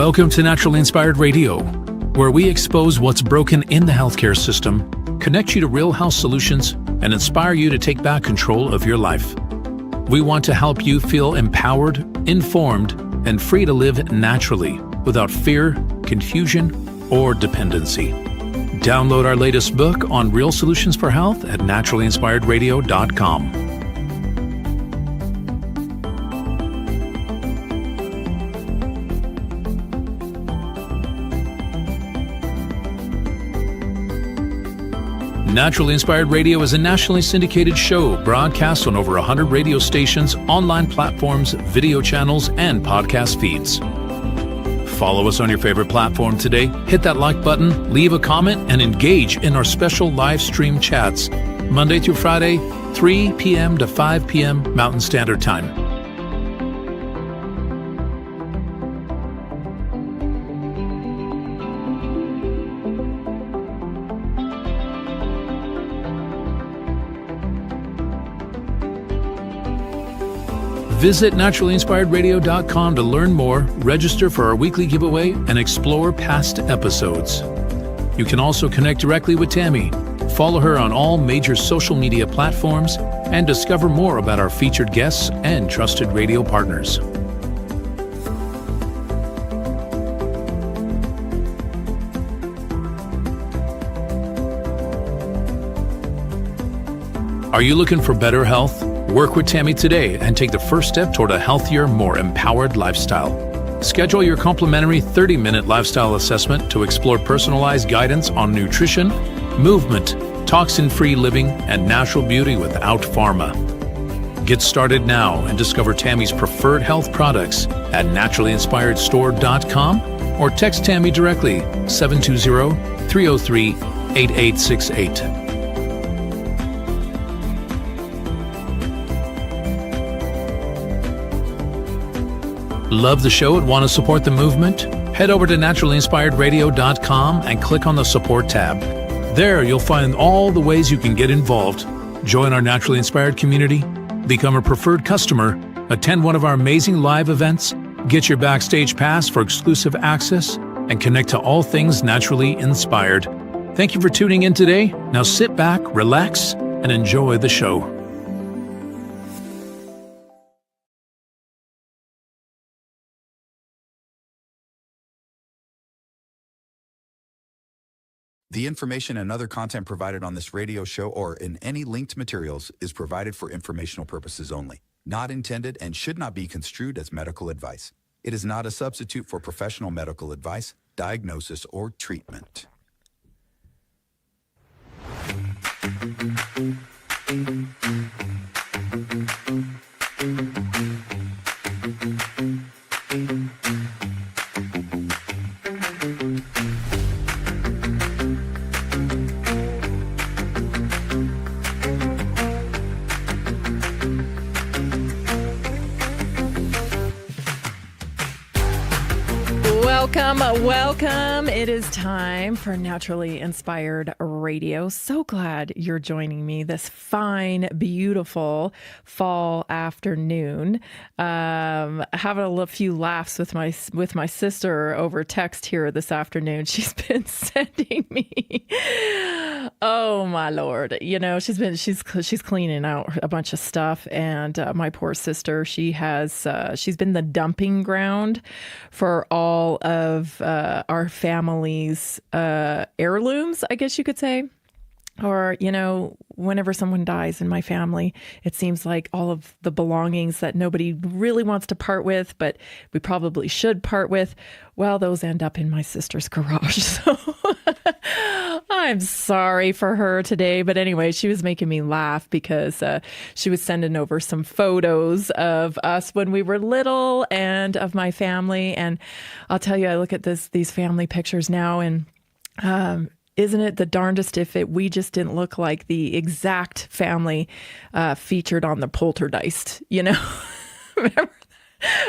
Welcome to Naturally Inspired Radio, where we expose what's broken in the healthcare system, connect you to real health solutions, and inspire you to take back control of your life. We want to help you feel empowered, informed, and free to live naturally without fear, confusion, or dependency. Download our latest book on real solutions for health at naturallyinspiredradio.com. Naturally Inspired Radio is a nationally syndicated show broadcast on over 100 radio stations, online platforms, video channels, and podcast feeds. Follow us on your favorite platform today, hit that like button, leave a comment, and engage in our special live stream chats, Monday through Friday, 3 p.m. to 5 p.m. Mountain Standard Time. Visit naturallyinspiredradio.com to learn more, register for our weekly giveaway, and explore past episodes. You can also connect directly with Tammy, follow her on all major social media platforms, and discover more about our featured guests and trusted radio partners. Are you looking for better health? Work with Tammy today and take the first step toward a healthier, more empowered lifestyle. Schedule your complimentary 30-minute lifestyle assessment to explore personalized guidance on nutrition, movement, toxin-free living, and natural beauty without pharma. Get started now and discover Tammy's preferred health products at naturallyinspiredstore.com or text Tammy directly 720-303-8868. Love the show and want to support the movement? Head over to naturallyinspiredradio.com and click on the support tab. There you'll find all the ways you can get involved. Join our Naturally Inspired community, become a preferred customer, attend one of our amazing live events, get your backstage pass for exclusive access, and connect to all things naturally inspired. Thank you for tuning in today. Now sit back, relax, and enjoy the show. The information and other content provided on this radio show or in any linked materials is provided for informational purposes only, not intended and should not be construed as medical advice. It is not a substitute for professional medical advice, diagnosis, or treatment. Welcome. It is time for Naturally Inspired Radio. So glad you're joining me this fine, beautiful fall afternoon. Having a few laughs with my sister over text here this afternoon. She's been sending me, oh my Lord, she's cleaning out a bunch of stuff, and my poor sister, she's been the dumping ground for all of our family's heirlooms, I guess you could say. Or, whenever someone dies in my family, it seems like all of the belongings that nobody really wants to part with, but we probably should part with, well, those end up in my sister's garage. So I'm sorry for her today. But anyway, she was making me laugh because she was sending over some photos of us when we were little and of my family. And I'll tell you, I look at these family pictures now, and isn't it the darndest if we just didn't look like the exact family featured on the Poltergeist,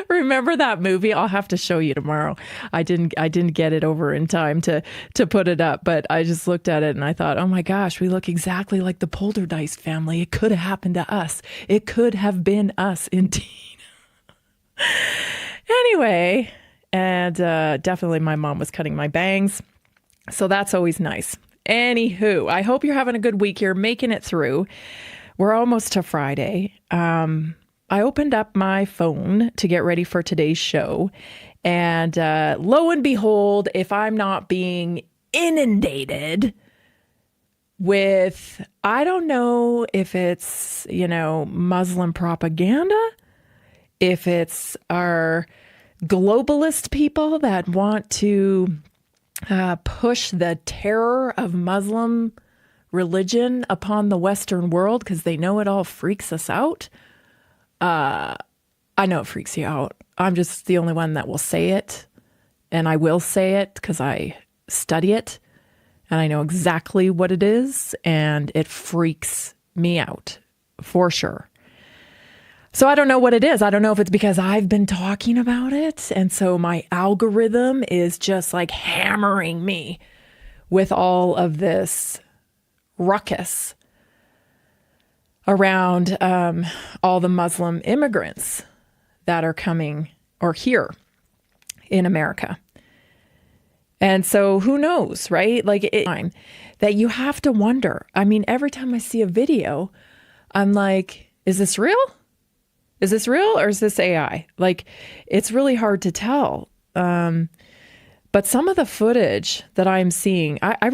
Remember that movie? I'll have to show you tomorrow. I didn't get it over in time to put it up, but I just looked at it and I thought, oh my gosh, we look exactly like the Poltergeist family. It could have happened to us. It could have been us indeed. Anyway, And definitely my mom was cutting my bangs. So that's always nice. Anywho, I hope you're having a good week. You're making it through. We're almost to Friday. I opened up my phone to get ready for today's show. And lo and behold, if I'm not being inundated with, I don't know if it's, Muslim propaganda, if it's our globalist people that want to push the terror of Muslim religion upon the Western world because they know it all freaks us out. I know it freaks you out. I'm just the only one that will say it. And I will say it because I study it and I know exactly what it is. And it freaks me out for sure. So I don't know what it is. I don't know if it's because I've been talking about it. And so my algorithm is just like hammering me with all of this ruckus around all the Muslim immigrants that are coming or here in America. And so who knows, right? Like that you have to wonder. I mean, every time I see a video, I'm like, is this real? Is this real or is this AI? Like, it's really hard to tell. But some of the footage that I'm seeing, I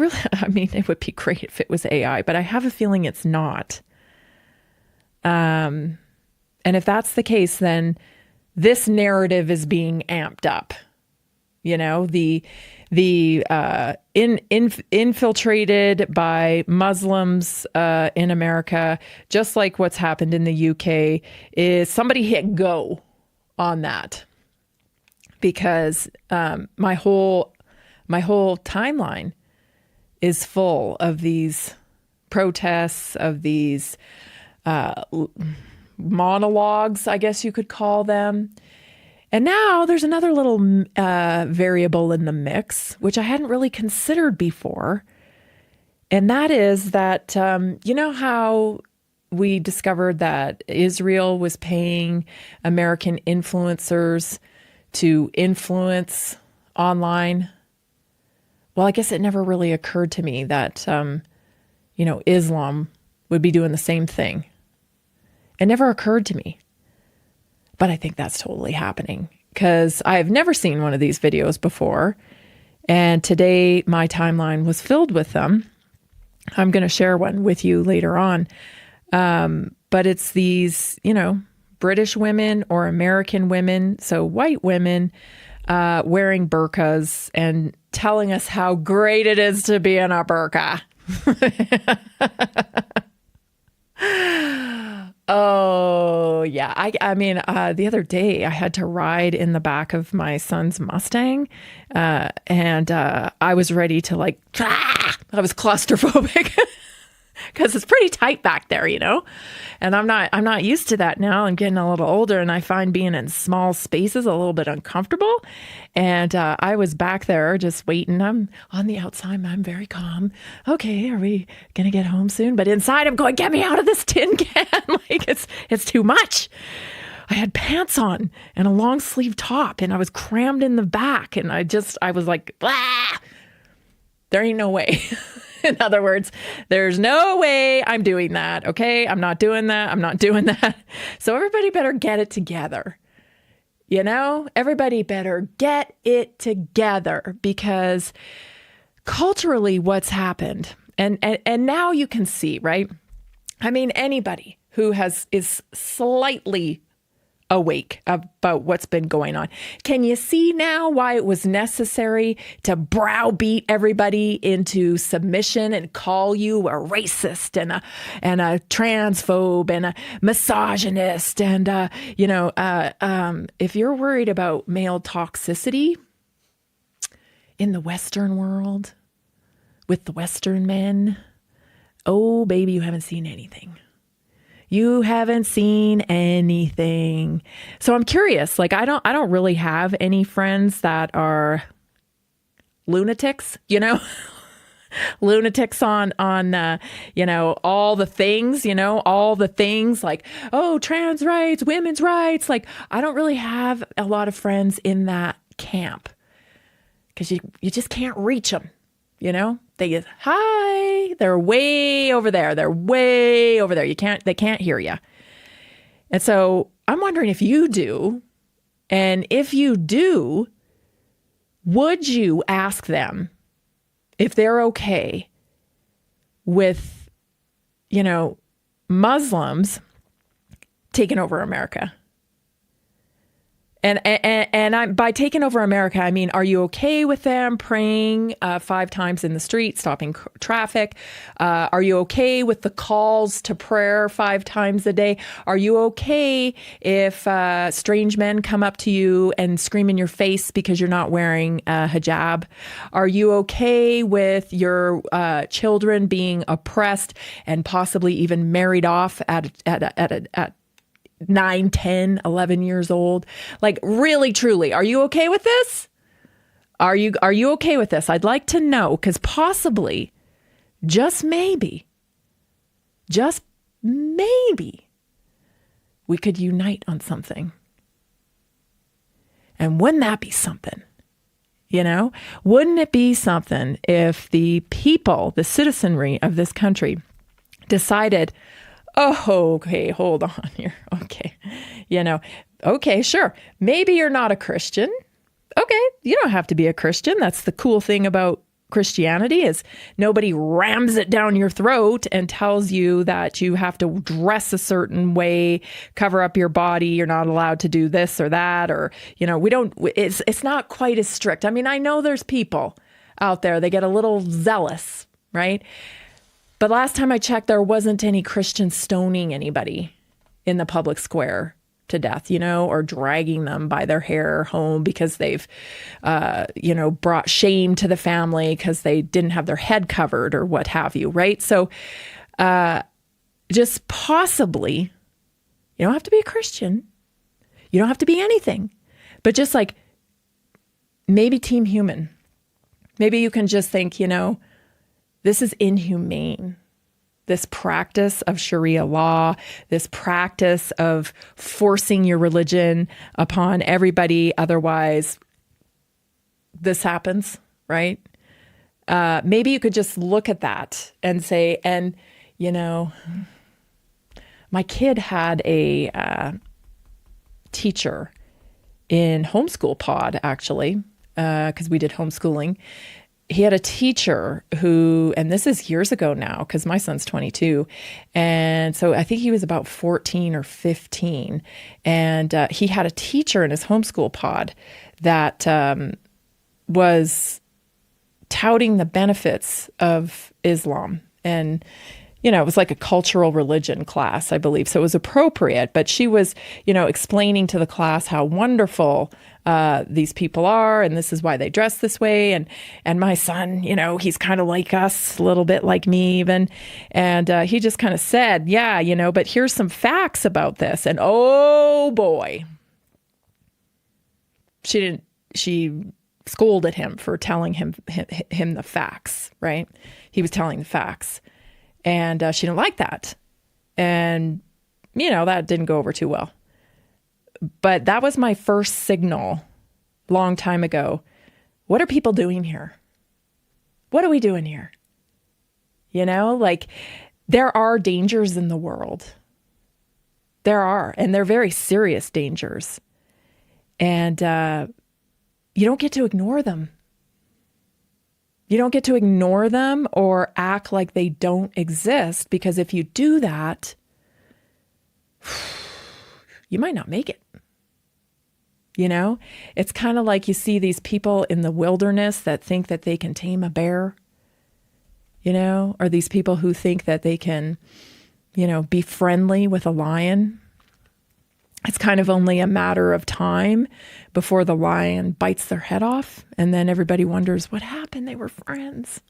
mean, it would be great if it was AI, but I have a feeling it's not. And if that's the case, then this narrative is being amped up. Infiltrated by Muslims in America, just like what's happened in the UK, is somebody hit go on that because my whole timeline is full of these protests, of these monologues, I guess you could call them. And now there's another little variable in the mix, which I hadn't really considered before. And that is that, how we discovered that Israel was paying American influencers to influence online? Well, I guess it never really occurred to me that, Islam would be doing the same thing. It never occurred to me. But I think that's totally happening because I've never seen one of these videos before. And today my timeline was filled with them. I'm going to share one with you later on. But it's these, British women or American women, so white women, wearing burqas and telling us how great it is to be in a burqa. Oh, yeah. I mean, the other day I had to ride in the back of my son's Mustang and I was ready to I was claustrophobic because it's pretty tight back there, and I'm not used to that now. I'm getting a little older and I find being in small spaces a little bit uncomfortable. And I was back there just waiting. I'm on the outside. I'm very calm. Okay, are we going to get home soon? But inside I'm going, get me out of this tin can. It's too much. I had pants on and a long sleeve top and I was crammed in the back. And I was like, ah, there ain't no way. In other words, there's no way I'm doing that. Okay. I'm not doing that. I'm not doing that. So everybody better get it together. Everybody better get it together because culturally what's happened and now you can see, right? I mean, anybody who is slightly awake about what's been going on. Can you see now why it was necessary to browbeat everybody into submission and call you a racist and a transphobe and a misogynist? And, if you're worried about male toxicity in the Western world with the Western men, oh, baby, you haven't seen anything. You haven't seen anything. So I'm curious, I don't really have any friends that are lunatics, lunatics on all the things, like, oh, trans rights, women's rights. I don't really have a lot of friends in that camp because you just can't reach them. You know, they get, hi, they're way over there. They're way over there. They can't hear you. And so I'm wondering if you do. And if you do, would you ask them if they're okay with, Muslims taking over America? And I'm, by taking over America, I mean, are you okay with them praying 5 times in the street, stopping traffic? Are you okay with the calls to prayer 5 times a day? Are you okay if strange men come up to you and scream in your face because you're not wearing a hijab? Are you okay with your children being oppressed and possibly even married off at 9, 10, 11 years old? Like, really, truly, are you okay with this? Are you okay with this? I'd like to know, because possibly, just maybe, we could unite on something. And wouldn't that be something? Wouldn't it be something if the people, the citizenry of this country decided, oh, okay, hold on here. Okay. Okay, sure. Maybe you're not a Christian. Okay. You don't have to be a Christian. That's the cool thing about Christianity is nobody rams it down your throat and tells you that you have to dress a certain way, cover up your body. You're not allowed to do this or that, or, it's not quite as strict. I mean, I know there's people out there, they get a little zealous, right? But last time I checked, there wasn't any Christians stoning anybody in the public square to death, or dragging them by their hair home because they've, brought shame to the family because they didn't have their head covered or what have you, right? So just possibly, you don't have to be a Christian. You don't have to be anything. But just like maybe Team Human. Maybe you can just think, this is inhumane. This practice of Sharia law, this practice of forcing your religion upon everybody. Otherwise, this happens, right? Maybe you could just look at that and say, my kid had a teacher in homeschool pod, actually, because we did homeschooling. He had a teacher who, and this is years ago now, because my son's 22. And so I think he was about 14 or 15. And he had a teacher in his homeschool pod that was touting the benefits of Islam. And, it was like a cultural religion class, I believe. So it was appropriate. But she was, explaining to the class how wonderful these people are, and this is why they dress this way. And my son, he's kind of like us, a little bit like me even. And he just kind of said, yeah, but here's some facts about this. And oh boy, she scolded him for telling him the facts, right? He was telling the facts. And she didn't like that. And, that didn't go over too well. But that was my first signal long time ago. What are people doing here? What are we doing here? There are dangers in the world. There are, and they're very serious dangers. And you don't get to ignore them. You don't get to ignore them or act like they don't exist, because if you do that, you might not make it. It's kind of like you see these people in the wilderness that think that they can tame a bear, or these people who think that they can, be friendly with a lion. It's kind of only a matter of time before the lion bites their head off. And then everybody wonders what happened. They were friends,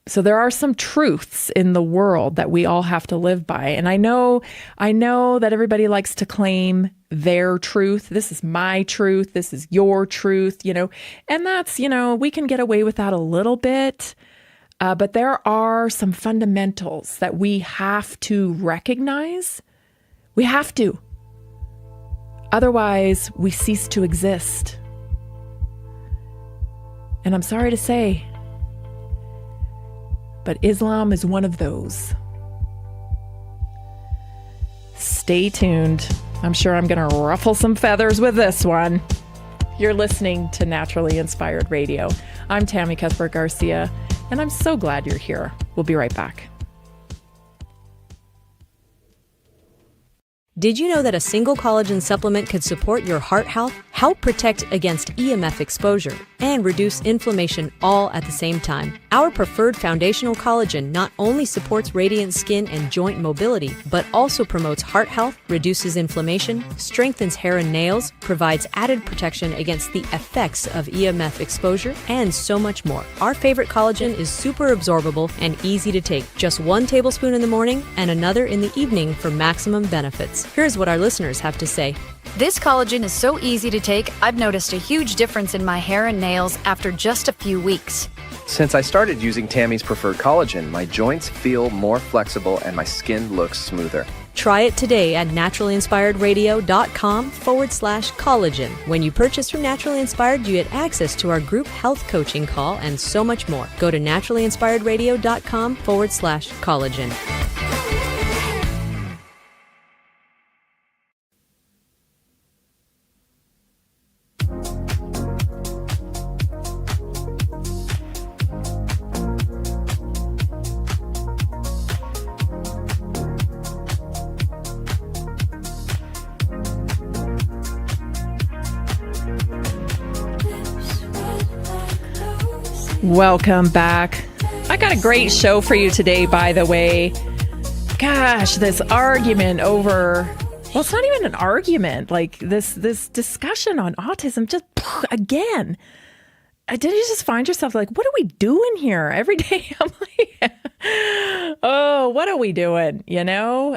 So there are some truths in the world that we all have to live by. And I know that everybody likes to claim their truth. This is my truth. This is your truth, and that's, we can get away with that a little bit. But there are some fundamentals that we have to recognize. We have to. Otherwise, we cease to exist. And I'm sorry to say, but Islam is one of those. Stay tuned. I'm sure I'm going to ruffle some feathers with this one. You're listening to Naturally Inspired Radio. I'm Tammy Cuthbert-Garcia, and I'm so glad you're here. We'll be right back. Did you know that a single collagen supplement could support your heart health, help protect against EMF exposure, and reduce inflammation all at the same time? Our preferred foundational collagen not only supports radiant skin and joint mobility, but also promotes heart health, reduces inflammation, strengthens hair and nails, provides added protection against the effects of EMF exposure, and so much more. Our favorite collagen is super absorbable and easy to take. Just 1 tablespoon in the morning and another in the evening for maximum benefits. Here's what our listeners have to say. This collagen is so easy to take, I've noticed a huge difference in my hair and nails after just a few weeks. Since I started using Tammy's preferred collagen, my joints feel more flexible and my skin looks smoother. Try it today at naturalinspiredradio.com/collagen. When you purchase from Naturally Inspired, you get access to our group health coaching call and so much more. Go to naturalinspiredradio.com/collagen. Welcome back. I got a great show for you today, by the way. Gosh, this argument over, well, it's not even an argument, like this discussion on autism, just again. Did you just find yourself like, what are we doing here? Every day I'm like, oh, what are we doing? You know?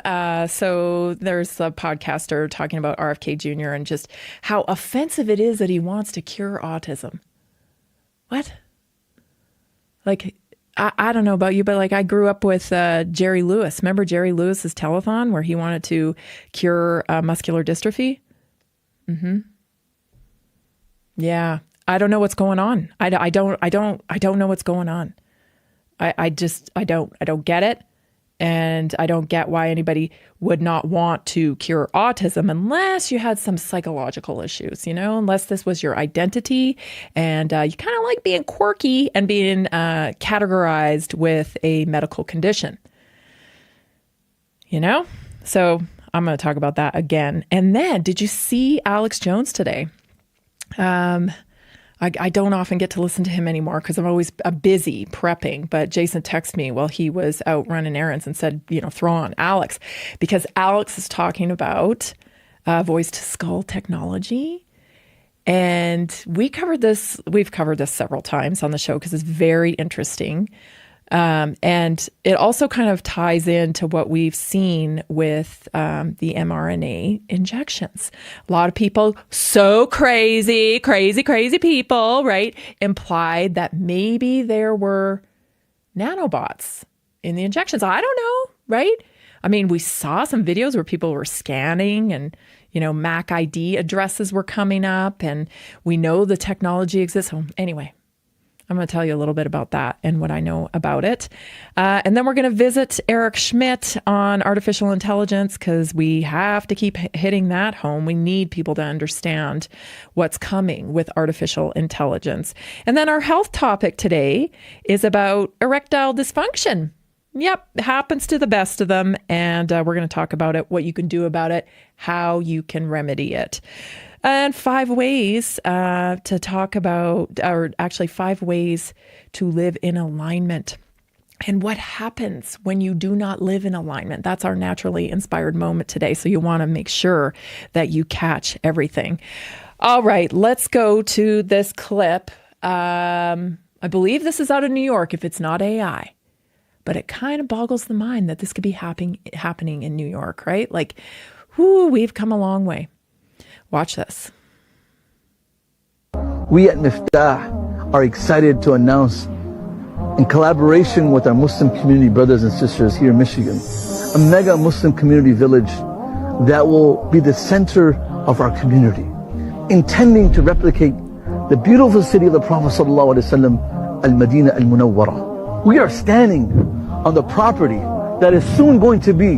So there's a podcaster talking about RFK Jr. and just how offensive it is that he wants to cure autism. What? Like, I don't know about you, but like I grew up with Jerry Lewis. Remember Jerry Lewis's telethon where he wanted to cure muscular dystrophy? Mm-hmm. Yeah. I don't know what's going on. I don't know what's going on. I don't get it. And I don't get why anybody would not want to cure autism unless you had some psychological issues, you know, unless this was your identity and you kind of like being quirky and being categorized with a medical condition, you know? So I'm going to talk about that again. And then did you see Alex Jones today? I don't often get to listen to him anymore because I'm always busy prepping. But Jason texted me while he was out running errands and said, you know, throw on Alex, because Alex is talking about voice to skull technology. And we've covered this several times on the show because it's very interesting. And it also kind of ties into what we've seen with the mRNA injections. A lot of people, so crazy people, right, implied that maybe there were nanobots in the injections. I don't know, right? I mean, we saw some videos where people were scanning and, you know, Mac ID addresses were coming up and we know the technology exists. So anyway, I'm going to tell you a little bit about that and what I know about it. And then we're going to visit Eric Schmidt on artificial intelligence because we have to keep hitting that home. We need people to understand what's coming with artificial intelligence. And then our health topic today is about erectile dysfunction. Yep, it happens to the best of them. And we're going to talk about it, what you can do about it, how you can remedy it. And 5 ways to talk about, or actually 5 ways to live in alignment. And what happens when you do not live in alignment? That's our naturally inspired moment today. So you want to make sure that you catch everything. All right, let's go to this clip. I believe this is out of New York if it's not AI. But it kind of boggles the mind that this could be happening in New York, right? Like, whoo, we've come a long way. Watch this. We at Miftah are excited to announce, in collaboration with our Muslim community brothers and sisters here in Michigan, a mega Muslim community village that will be the center of our community, intending to replicate the beautiful city of the Prophet ﷺ, Al-Madinah Al-Munawwara. We are standing on the property that is soon going to be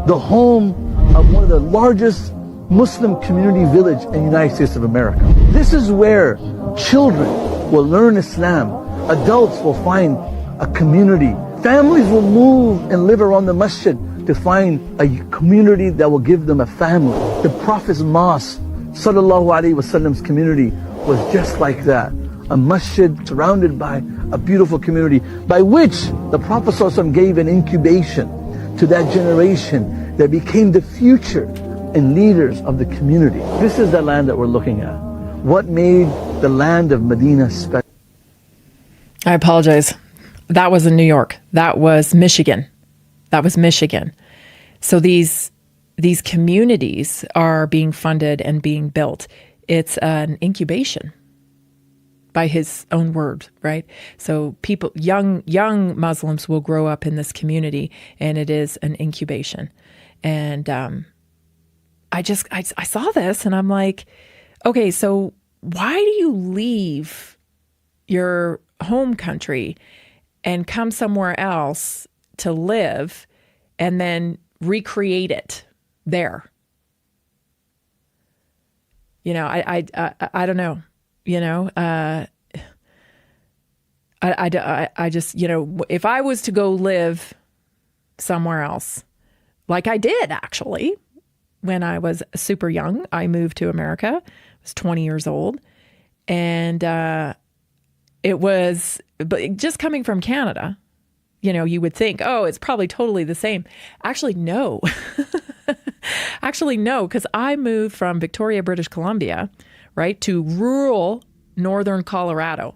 the home of one of the largest Muslim community village in the United States of America. This is where children will learn Islam, adults will find a community, families will move and live around the masjid to find a community that will give them a family. The Prophet's mosque, sallallahu alaihi wasallam's community, was just like that. A masjid surrounded by a beautiful community, by which the Prophet ﷺ gave an incubation to that generation that became the future and leaders of the community. This is the land that we're looking at. What made the land of Medina special? I apologize. That was in New York. That was Michigan. So these communities are being funded and being built. It's an incubation, by his own word, right? So people, young Muslims will grow up in this community, and it is an incubation. And I saw this, and I'm like, okay, so why do you leave your home country and come somewhere else to live and then recreate it there? You know, I don't know. You know, I just, you know, if I was to go live somewhere else, like I did actually, when I was super young, I moved to America. I was 20 years old, and it was, but just coming from Canada, you know, you would think, oh, it's probably totally the same. Actually, no. Actually, no, because I moved from Victoria, British Columbia, right, to rural northern Colorado.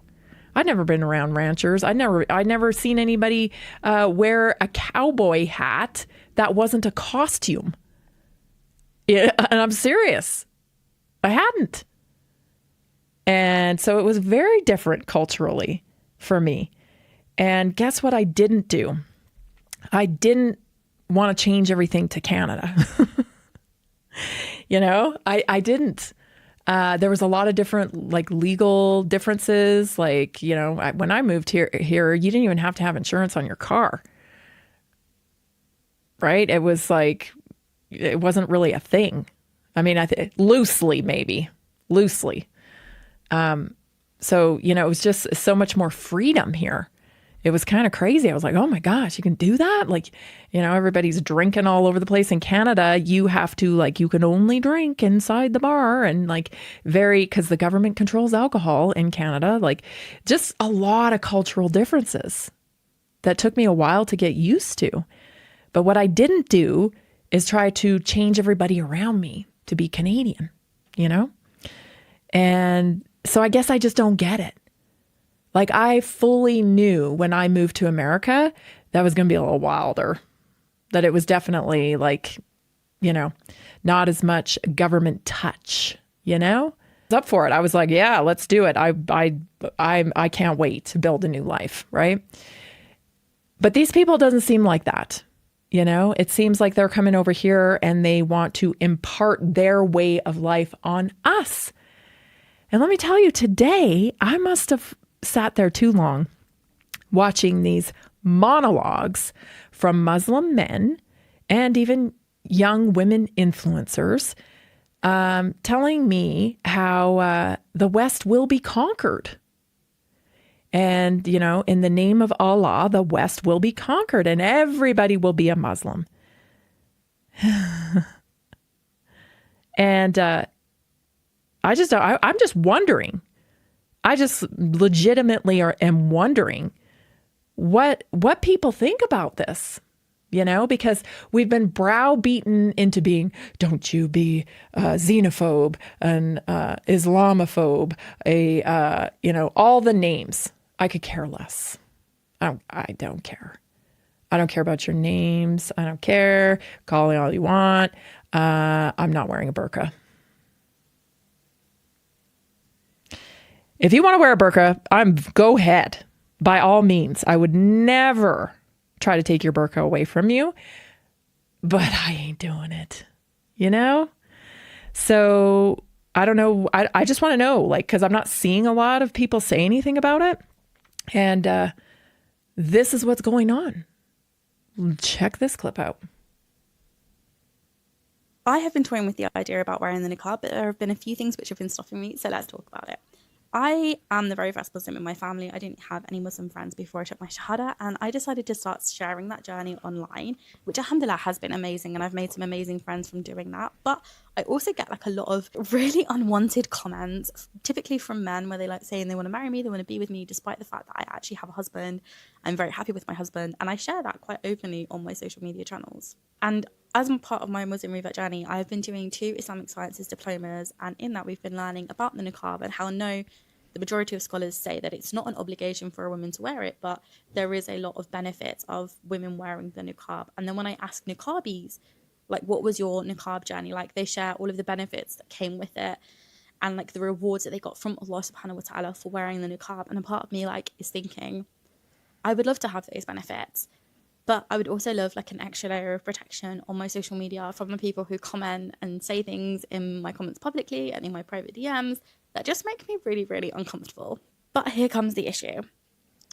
I'd never been around ranchers. I'd never seen anybody wear a cowboy hat that wasn't a costume. Yeah, and I'm serious. I hadn't. And so it was very different culturally for me. And guess what I didn't do? I didn't want to change everything to Canada. You know, I didn't. There was a lot of different like legal differences. Like, you know, when I moved here, you didn't even have to have insurance on your car. Right? It was like, it wasn't really a thing. I mean, loosely. So, you know, it was just so much more freedom here. It was kind of crazy. I was like, oh my gosh, you can do that? Like, you know, everybody's drinking all over the place. In Canada, you have to, like, you can only drink inside the bar, and like because the government controls alcohol in Canada, like just a lot of cultural differences that took me a while to get used to. But what I didn't do is try to change everybody around me to be Canadian, you know? And so I guess I just don't get it. Like, I fully knew when I moved to America that was going to be a little wilder, that it was definitely like, you know, not as much government touch, you know? I was up for it. I was like, yeah, let's do it. I can't wait to build a new life, right? But these people doesn't seem like that, you know? It seems like they're coming over here and they want to impart their way of life on us. And let me tell you, today, I must have sat there too long watching these monologues from Muslim men and even young women influencers telling me how the West will be conquered. And, you know, in the name of Allah, the West will be conquered and everybody will be a Muslim. And I'm just wondering. I just legitimately am wondering what people think about this, you know, because we've been browbeaten into being, don't you be xenophobe, an Islamophobe, you know, all the names. I could care less. I don't care. I don't care about your names. I don't care. Call it all you want. I'm not wearing a burqa. If you want to wear a burqa, go ahead. By all means. I would never try to take your burqa away from you, but I ain't doing it, you know? So I don't know. I just want to know, like, because I'm not seeing a lot of people say anything about it. And this is what's going on. Check this clip out. I have been toying with the idea about wearing the niqab, but there have been a few things which have been stopping me, so let's talk about it. I am the very first Muslim in my family. I didn't have any Muslim friends before I took my Shahada, and I decided to start sharing that journey online, which alhamdulillah has been amazing, and I've made some amazing friends from doing that. But I also get like a lot of really unwanted comments, typically from men, where they like saying they want to marry me, they want to be with me, despite the fact that I actually have a husband. I'm very happy with my husband, and I share that quite openly on my social media channels. And as part of my Muslim revert journey, I've been doing 2 Islamic sciences diplomas, and in that we've been learning about the niqab and how the majority of scholars say that it's not an obligation for a woman to wear it, but there is a lot of benefits of women wearing the niqab. And then when I ask niqabis, like, what was your niqab journey like, they share all of the benefits that came with it and like the rewards that they got from Allah subhanahu wa ta'ala for wearing the niqab. And a part of me like is thinking, I would love to have those benefits, but I would also love like an extra layer of protection on my social media from the people who comment and say things in my comments publicly and in my private DMs that just make me really, really uncomfortable. But here comes the issue.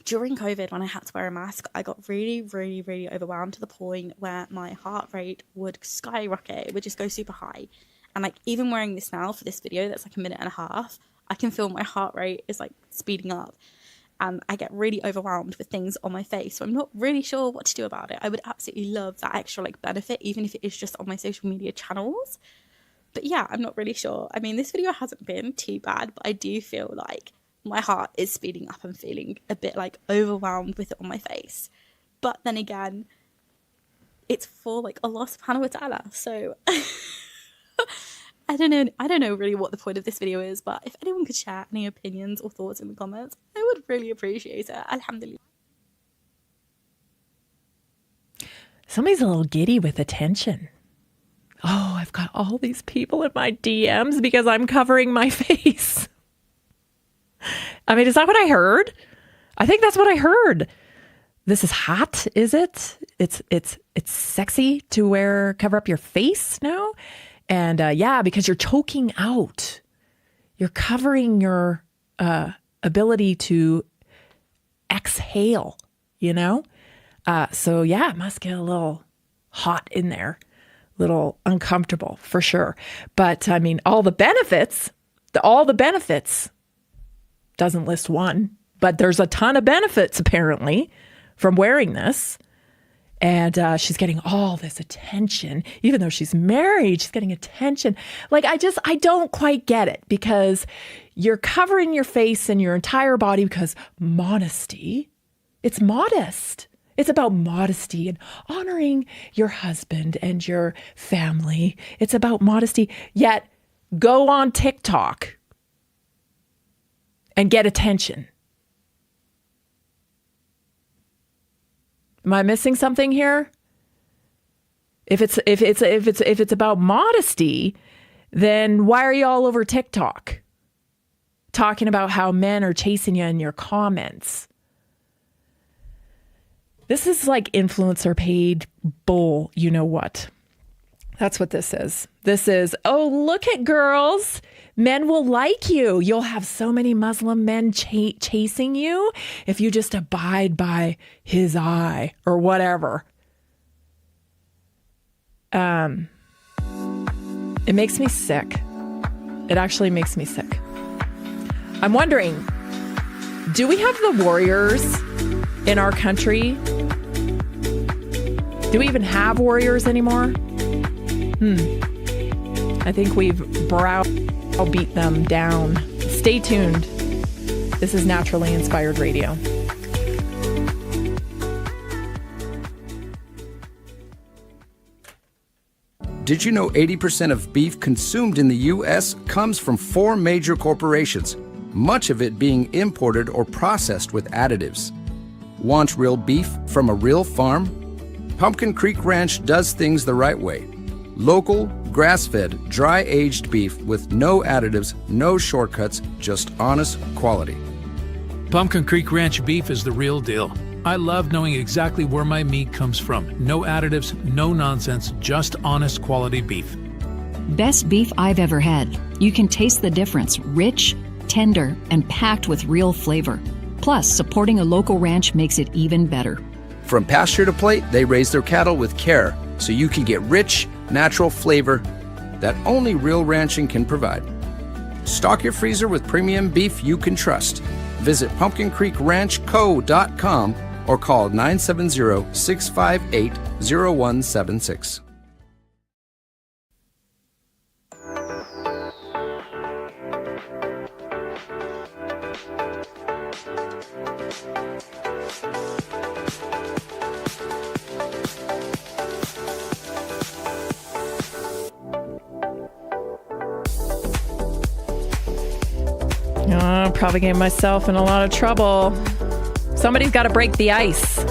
During COVID, when I had to wear a mask, I got really, really, really overwhelmed to the point where my heart rate would skyrocket. It would just go super high. And like even wearing this now for this video, that's like a minute and a half, I can feel my heart rate is like speeding up. And I get really overwhelmed with things on my face. So I'm not really sure what to do about it. I would absolutely love that extra like benefit, even if it is just on my social media channels. But yeah, I'm not really sure. I mean, this video hasn't been too bad, but I do feel like my heart is speeding up. I'm feeling a bit like overwhelmed with it on my face. But then again, it's for like Allah subhanahu wa ta'ala. So I don't know really what the point of this video is, but if anyone could share any opinions or thoughts in the comments, I would really appreciate it. Alhamdulillah. Somebody's a little giddy with attention. Oh, I've got all these people in my DMs because I'm covering my face. I mean, is that what I heard? I think that's what I heard. This is hot, is it? It's sexy to cover up your face now? And yeah, because you're choking out. You're covering your ability to exhale, you know? So yeah, it must get a little hot in there. Little uncomfortable for sure. But I mean, all the benefits doesn't list one, but there's a ton of benefits apparently from wearing this. And she's getting all this attention, even though she's married, she's getting attention. Like, I don't quite get it, because you're covering your face and your entire body because modesty, it's modest. It's about modesty and honoring your husband and your family. It's about modesty. Yet go on TikTok and get attention. Am I missing something here? If it's about modesty, then why are you all over TikTok talking about how men are chasing you in your comments? This is like influencer paid bull, you know what? That's what this is. This is, oh, look at girls. Men will like you. You'll have so many Muslim men chasing you if you just abide by his eye or whatever. It makes me sick. It actually makes me sick. I'm wondering, do we have the warriors in our country? Do we even have warriors anymore? I think we've browbeat them down. Stay tuned. This is Naturally Inspired Radio. Did you know 80% of beef consumed in the U.S. comes from 4 major corporations, much of it being imported or processed with additives? Want real beef from a real farm? Pumpkin Creek Ranch does things the right way. Local, grass-fed, dry-aged beef with no additives, no shortcuts, just honest quality. Pumpkin Creek Ranch beef is the real deal. I love knowing exactly where my meat comes from. No additives, no nonsense, just honest quality beef. Best beef I've ever had. You can taste the difference. Rich, tender, and packed with real flavor. Plus, supporting a local ranch makes it even better. From pasture to plate, they raise their cattle with care so you can get rich, natural flavor that only real ranching can provide. Stock your freezer with premium beef you can trust. Visit pumpkincreekranchco.com or call 970-658-0176. Probably getting myself in a lot of trouble. Somebody's got to break the ice.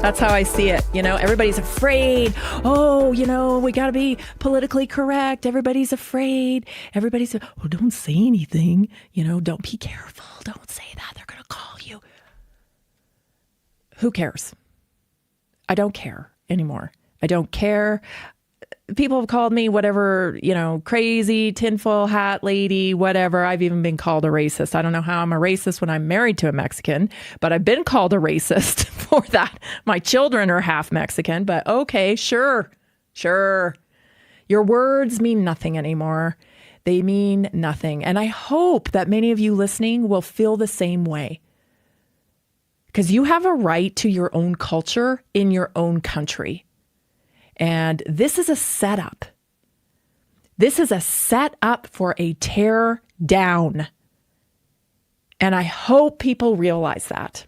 That's how I see it. Everybody's afraid. Oh, we got to be politically correct. Everybody's afraid. Don't say anything. Don't be careful. Don't say that. They're going to call you. Who cares? I don't care anymore. I don't care. People have called me whatever, crazy tinfoil hat lady, whatever. I've even been called a racist. I don't know how I'm a racist when I'm married to a Mexican, but I've been called a racist for that. My children are half Mexican, but okay, sure. Your words mean nothing anymore. They mean nothing. And I hope that many of you listening will feel the same way. Because you have a right to your own culture in your own country. And this is a setup. This is a setup for a tear down. And I hope people realize that.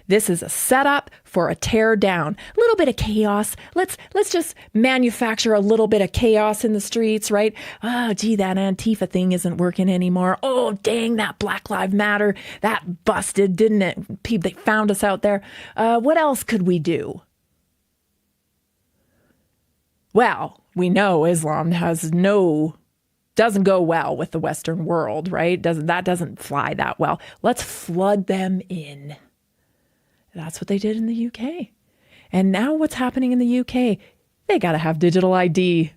This is a setup for a tear down. A little bit of chaos. Let's just manufacture a little bit of chaos in the streets, right? Oh, gee, that Antifa thing isn't working anymore. Oh, dang, that Black Lives Matter, that busted, didn't it? They found us out there. What else could we do? Well, we know Islam doesn't go well with the Western world, right? That doesn't fly that well. Let's flood them in. That's what they did in the UK. And now what's happening in the UK? They got to have digital ID.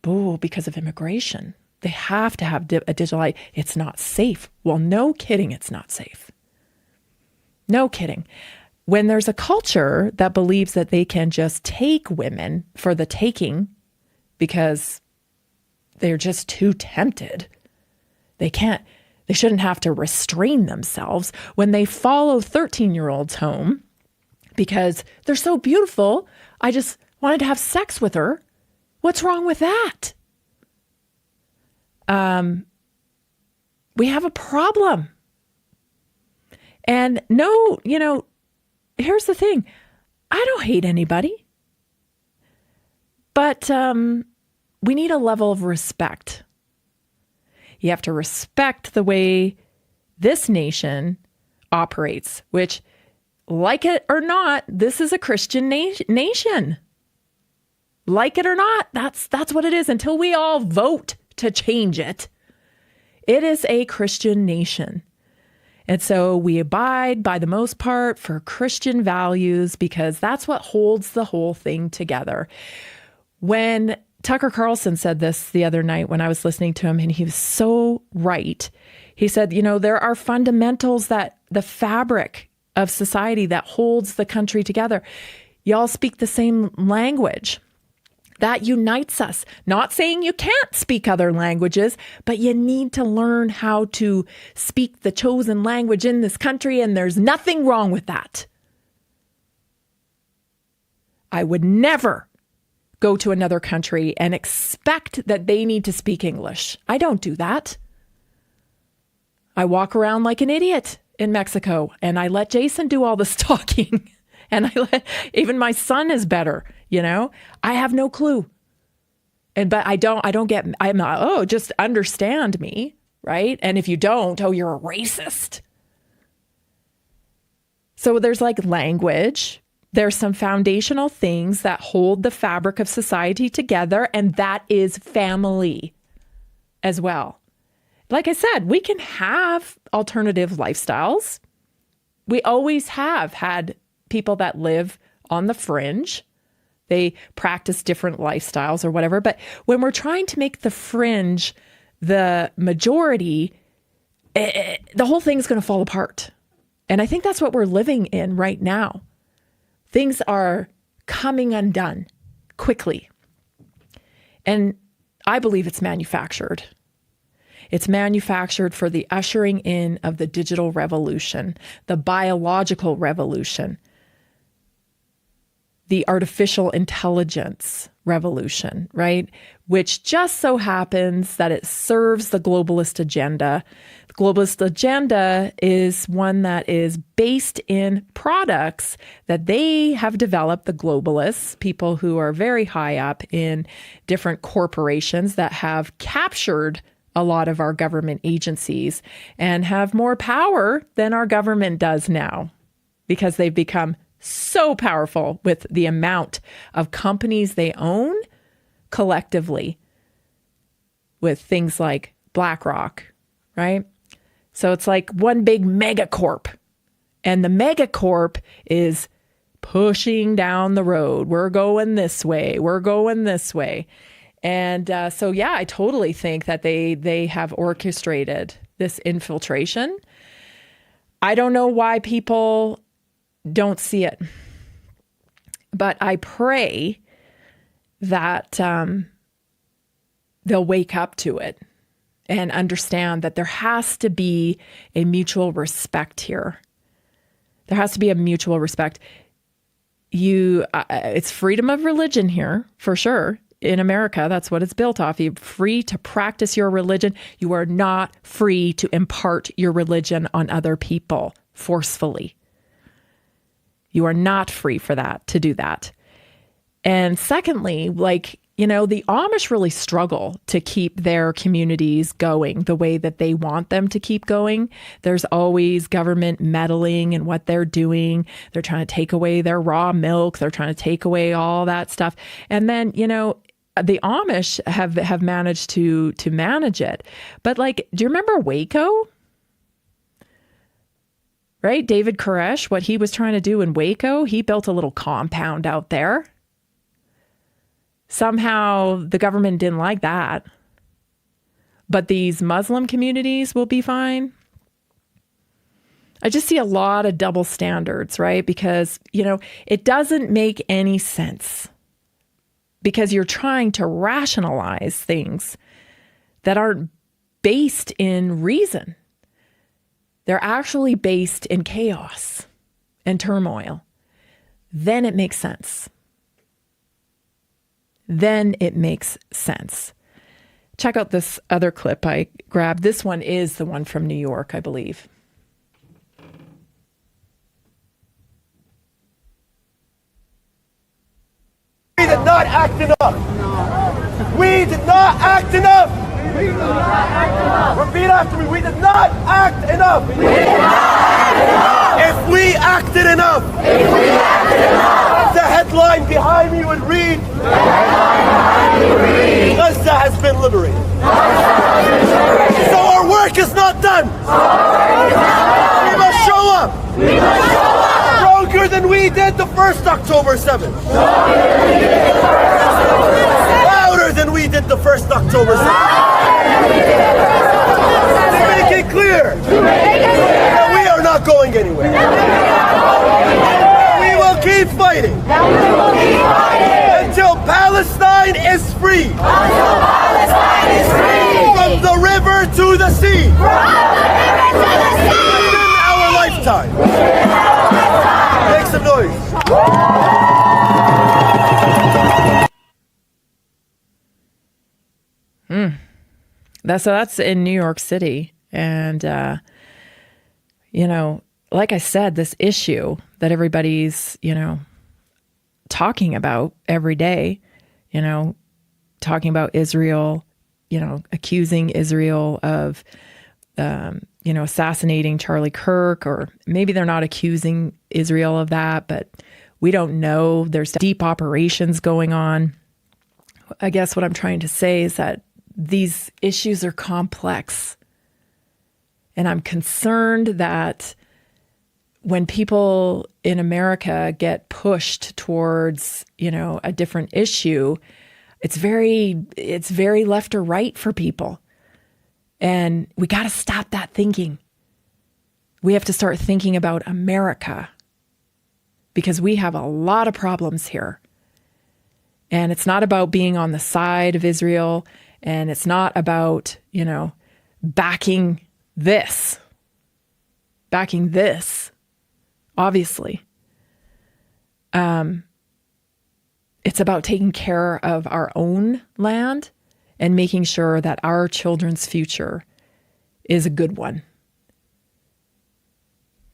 Oh, because of immigration. They have to have a digital ID. It's not safe. Well, no kidding, it's not safe. No kidding. When there's a culture that believes that they can just take women for the taking because they're just too tempted, they shouldn't have to restrain themselves when they follow 13-year-olds home because they're so beautiful. I just wanted to have sex with her. What's wrong with that? We have a problem. And no, here's the thing. I don't hate anybody. But we need a level of respect. You have to respect the way this nation operates, which, like it or not, this is a Christian nation. Like it or not, that's what it is. Until we all vote to change it, it is a Christian nation. And so we abide, by the most part, for Christian values because that's what holds the whole thing together. When Tucker Carlson said this the other night when I was listening to him, and he was so right. He said, there are fundamentals that the fabric of society that holds the country together. Y'all speak the same language. That unites us. Not saying you can't speak other languages, but you need to learn how to speak the chosen language in this country, and there's nothing wrong with that. I would never go to another country and expect that they need to speak English. I don't do that. I walk around like an idiot in Mexico, and I let Jason do all the talking. And even my son is better, I have no clue. But I'm not, just understand me, right? And if you don't, you're a racist. So there's like language. There's some foundational things that hold the fabric of society together, and that is family as well. Like I said, we can have alternative lifestyles. We always have had people that live on the fringe. They practice different lifestyles or whatever. But when we're trying to make the fringe the majority, the whole thing's going to fall apart. And I think that's what we're living in right now. Things are coming undone quickly. And I believe it's manufactured. It's manufactured for the ushering in of the digital revolution, the biological revolution, the artificial intelligence revolution, right? Which just so happens that it serves the globalist agenda. The globalist agenda is one that is based in products that they have developed, the globalists, people who are very high up in different corporations that have captured a lot of our government agencies and have more power than our government does now because they've become so powerful with the amount of companies they own collectively with things like BlackRock, right? So it's like one big megacorp, and the megacorp is pushing down the road. We're going this way. We're going this way. And so, yeah, I totally think that they have orchestrated this infiltration. I don't know why people don't see it, but I pray that they'll wake up to it and understand that there has to be a mutual respect here. There has to be a mutual respect. It's freedom of religion here, for sure. In America, that's what it's built off. You're free to practice your religion. You are not free to impart your religion on other people forcefully. You are not free for that, to do that. And secondly, the Amish really struggle to keep their communities going the way that they want them to keep going. There's always government meddling in what they're doing. They're trying to take away their raw milk. They're trying to take away all that stuff. And then, the Amish have managed to manage it. But do you remember Waco? Right? David Koresh, what he was trying to do in Waco, he built a little compound out there. Somehow the government didn't like that. But these Muslim communities will be fine. I just see a lot of double standards, right? Because, it doesn't make any sense. Because you're trying to rationalize things that aren't based in reason. They're actually based in chaos and turmoil. Then it makes sense. Check out this other clip I grabbed. This one is the one from New York, I believe. We did not act enough. We did not act enough. Repeat after me. We did not act enough. If we acted enough, the headline behind me would read, Gaza has been liberated. So our work is not done. We must show up. Stronger than we did the first October 7th. Louder than we did the first October 7th. To make it clear that we are not going anywhere. We will keep fighting until Palestine is free. From the river to the sea. Within our lifetime. Make some noise. That's in New York City. And, like I said, this issue that everybody's, talking about every day, talking about Israel, accusing Israel of, assassinating Charlie Kirk, or maybe they're not accusing Israel of that, but we don't know. There's deep operations going on. I guess what I'm trying to say is that these issues are complex. And I'm concerned that when people in America get pushed towards, a different issue, it's very left or right for people. And we got to stop that thinking. We have to start thinking about America, because we have a lot of problems here. And it's not about being on the side of Israel, and it's not about, backing this, obviously. It's about taking care of our own land and making sure that our children's future is a good one.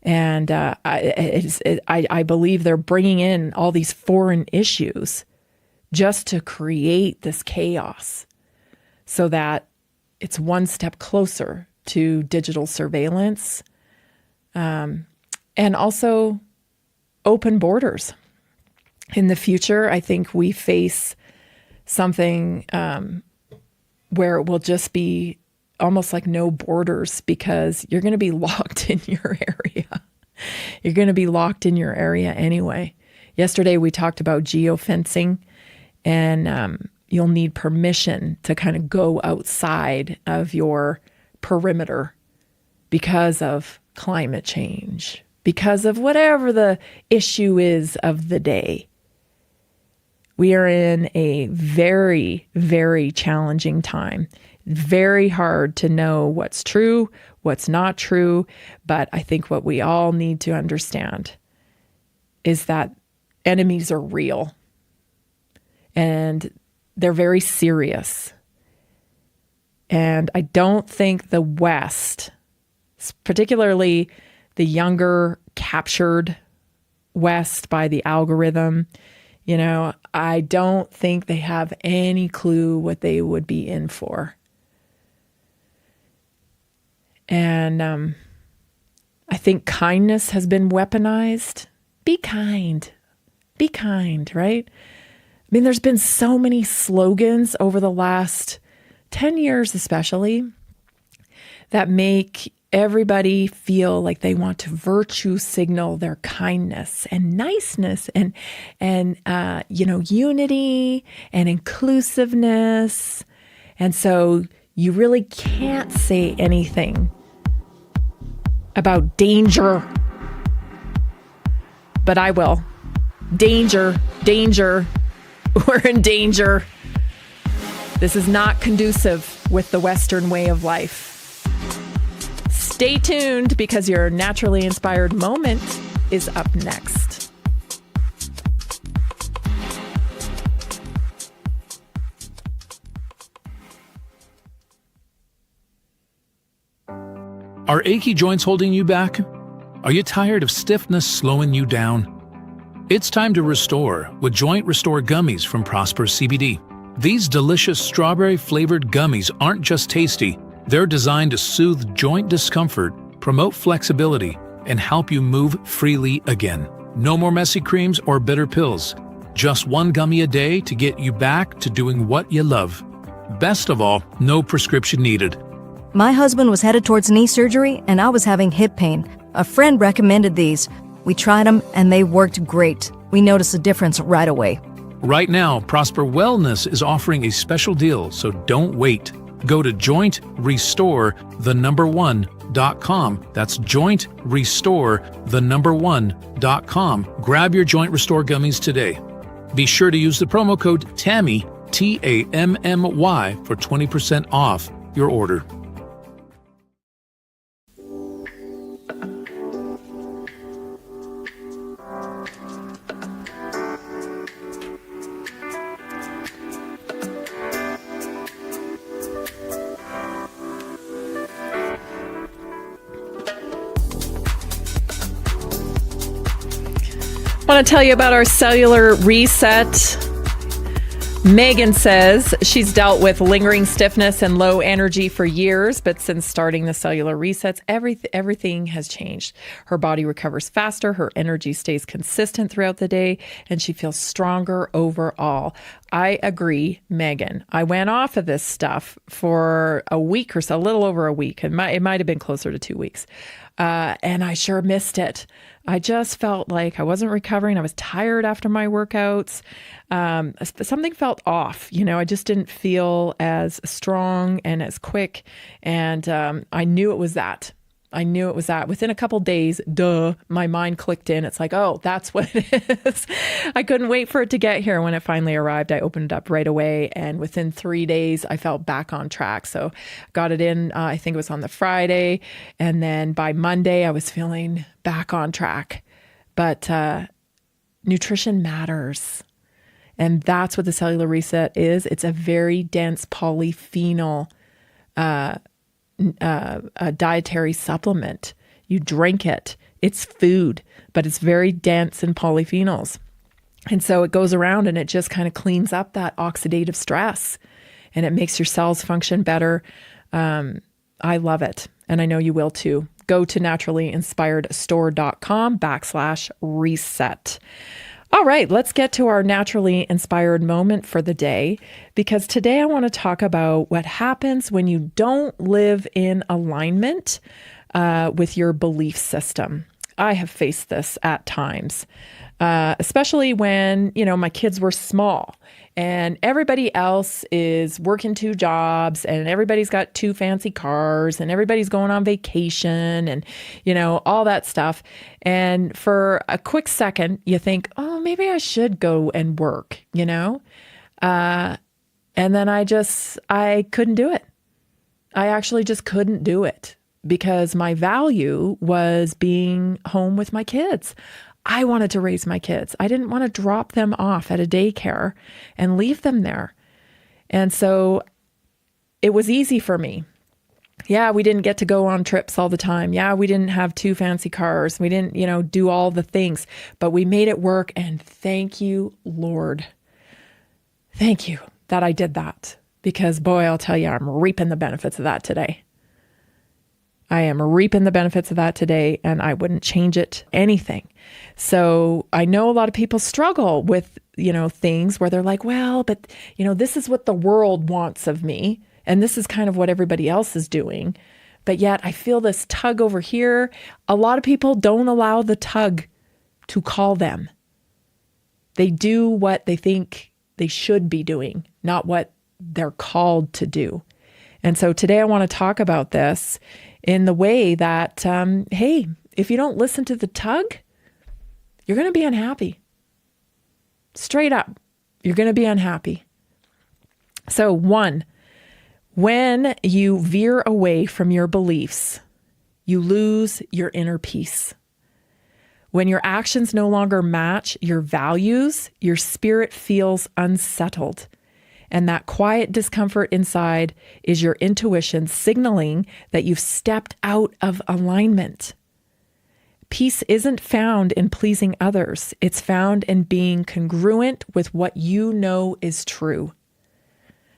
And I believe they're bringing in all these foreign issues just to create this chaos so that it's one step closer to digital surveillance, and also open borders. In the future, I think we face something where it will just be almost like no borders, because you're going to be locked in your area. You're going to be locked in your area anyway. Yesterday, we talked about geofencing, and you'll need permission to kind of go outside of your perimeter because of climate change, because of whatever the issue is of the day. We are in a very, very challenging time. Very hard to know what's true, what's not true. But I think what we all need to understand is that enemies are real, and they're very serious. And I don't think the West, particularly the younger, captured West by the algorithm, I don't think they have any clue what they would be in for. And I think kindness has been weaponized. Be kind. Be kind, right? I mean, there's been so many slogans over the last 10 years especially that make everybody feel like they want to virtue signal their kindness and niceness and unity and inclusiveness. And so you really can't say anything about danger. But I will. Danger, danger. We're in danger. This is not conducive with the Western way of life. Stay tuned, because your naturally inspired moment is up next. Are achy joints holding you back? Are you tired of stiffness slowing you down? It's time to restore with Joint Restore Gummies from Prosper CBD. These delicious strawberry-flavored gummies aren't just tasty. They're designed to soothe joint discomfort, promote flexibility, and help you move freely again. No more messy creams or bitter pills. Just one gummy a day to get you back to doing what you love. Best of all, no prescription needed. My husband was headed towards knee surgery, and I was having hip pain. A friend recommended these. We tried them, and they worked great. We noticed a difference right away. Right now, Prosper Wellness is offering a special deal, so don't wait. Go to jointrestore1.com. That's jointrestore1.com. Grab your Joint Restore gummies today. Be sure to use the promo code TAMMY, TAMMY, for 20% off your order. I want to tell you about our cellular reset. Megan says she's dealt with lingering stiffness and low energy for years, but since starting the cellular resets, everything has changed. Her body recovers faster, her energy stays consistent throughout the day, and she feels stronger overall. I agree, Megan. I went off of this stuff for a week or so, a little over a week. It might have been closer to 2 weeks. And I sure missed it. I just felt like I wasn't recovering. I was tired after my workouts. Something felt off. I just didn't feel as strong and as quick. And I knew it was that. Within a couple days, my mind clicked in. It's like, oh, that's what it is. I couldn't wait for it to get here. When it finally arrived, I opened it up right away. And within 3 days, I felt back on track. So got it in, I think it was on the Friday. And then by Monday, I was feeling back on track. But nutrition matters. And that's what the cellular reset is. It's a very dense polyphenol a dietary supplement. You drink it. It's food, but it's very dense in polyphenols. And so it goes around and it just kind of cleans up that oxidative stress and it makes your cells function better. I love it. And I know you will too. Go to naturallyinspiredstore.com/reset. All right, let's get to our naturally inspired moment for the day, because today I want to talk about what happens when you don't live in alignment with your belief system. I have faced this at times, especially when, my kids were small and everybody else is working 2 jobs and everybody's got 2 fancy cars and everybody's going on vacation and, all that stuff. And for a quick second, you think, oh, maybe I should go and work, and then I couldn't do it. I actually just couldn't do it because my value was being home with my kids. I wanted to raise my kids. I didn't want to drop them off at a daycare and leave them there. And so it was easy for me. Yeah, we didn't get to go on trips all the time. Yeah, we didn't have 2 fancy cars. We didn't, do all the things, but we made it work. And thank you, Lord. Thank you that I did that, because boy, I'll tell you, I'm reaping the benefits of that today. I am reaping the benefits of that today, and I wouldn't change it anything. So I know a lot of people struggle with, things where they're like, well, but, this is what the world wants of me. And this is kind of what everybody else is doing. But yet I feel this tug over here. A lot of people don't allow the tug to call them. They do what they think they should be doing, not what they're called to do. And so today I want to talk about this in the way that, hey, if you don't listen to the tug, you're going to be unhappy. Straight up, you're going to be unhappy. So 1, when you veer away from your beliefs, you lose your inner peace. When your actions no longer match your values, your spirit feels unsettled. And that quiet discomfort inside is your intuition signaling that you've stepped out of alignment. Peace isn't found in pleasing others. It's found in being congruent with what you know is true.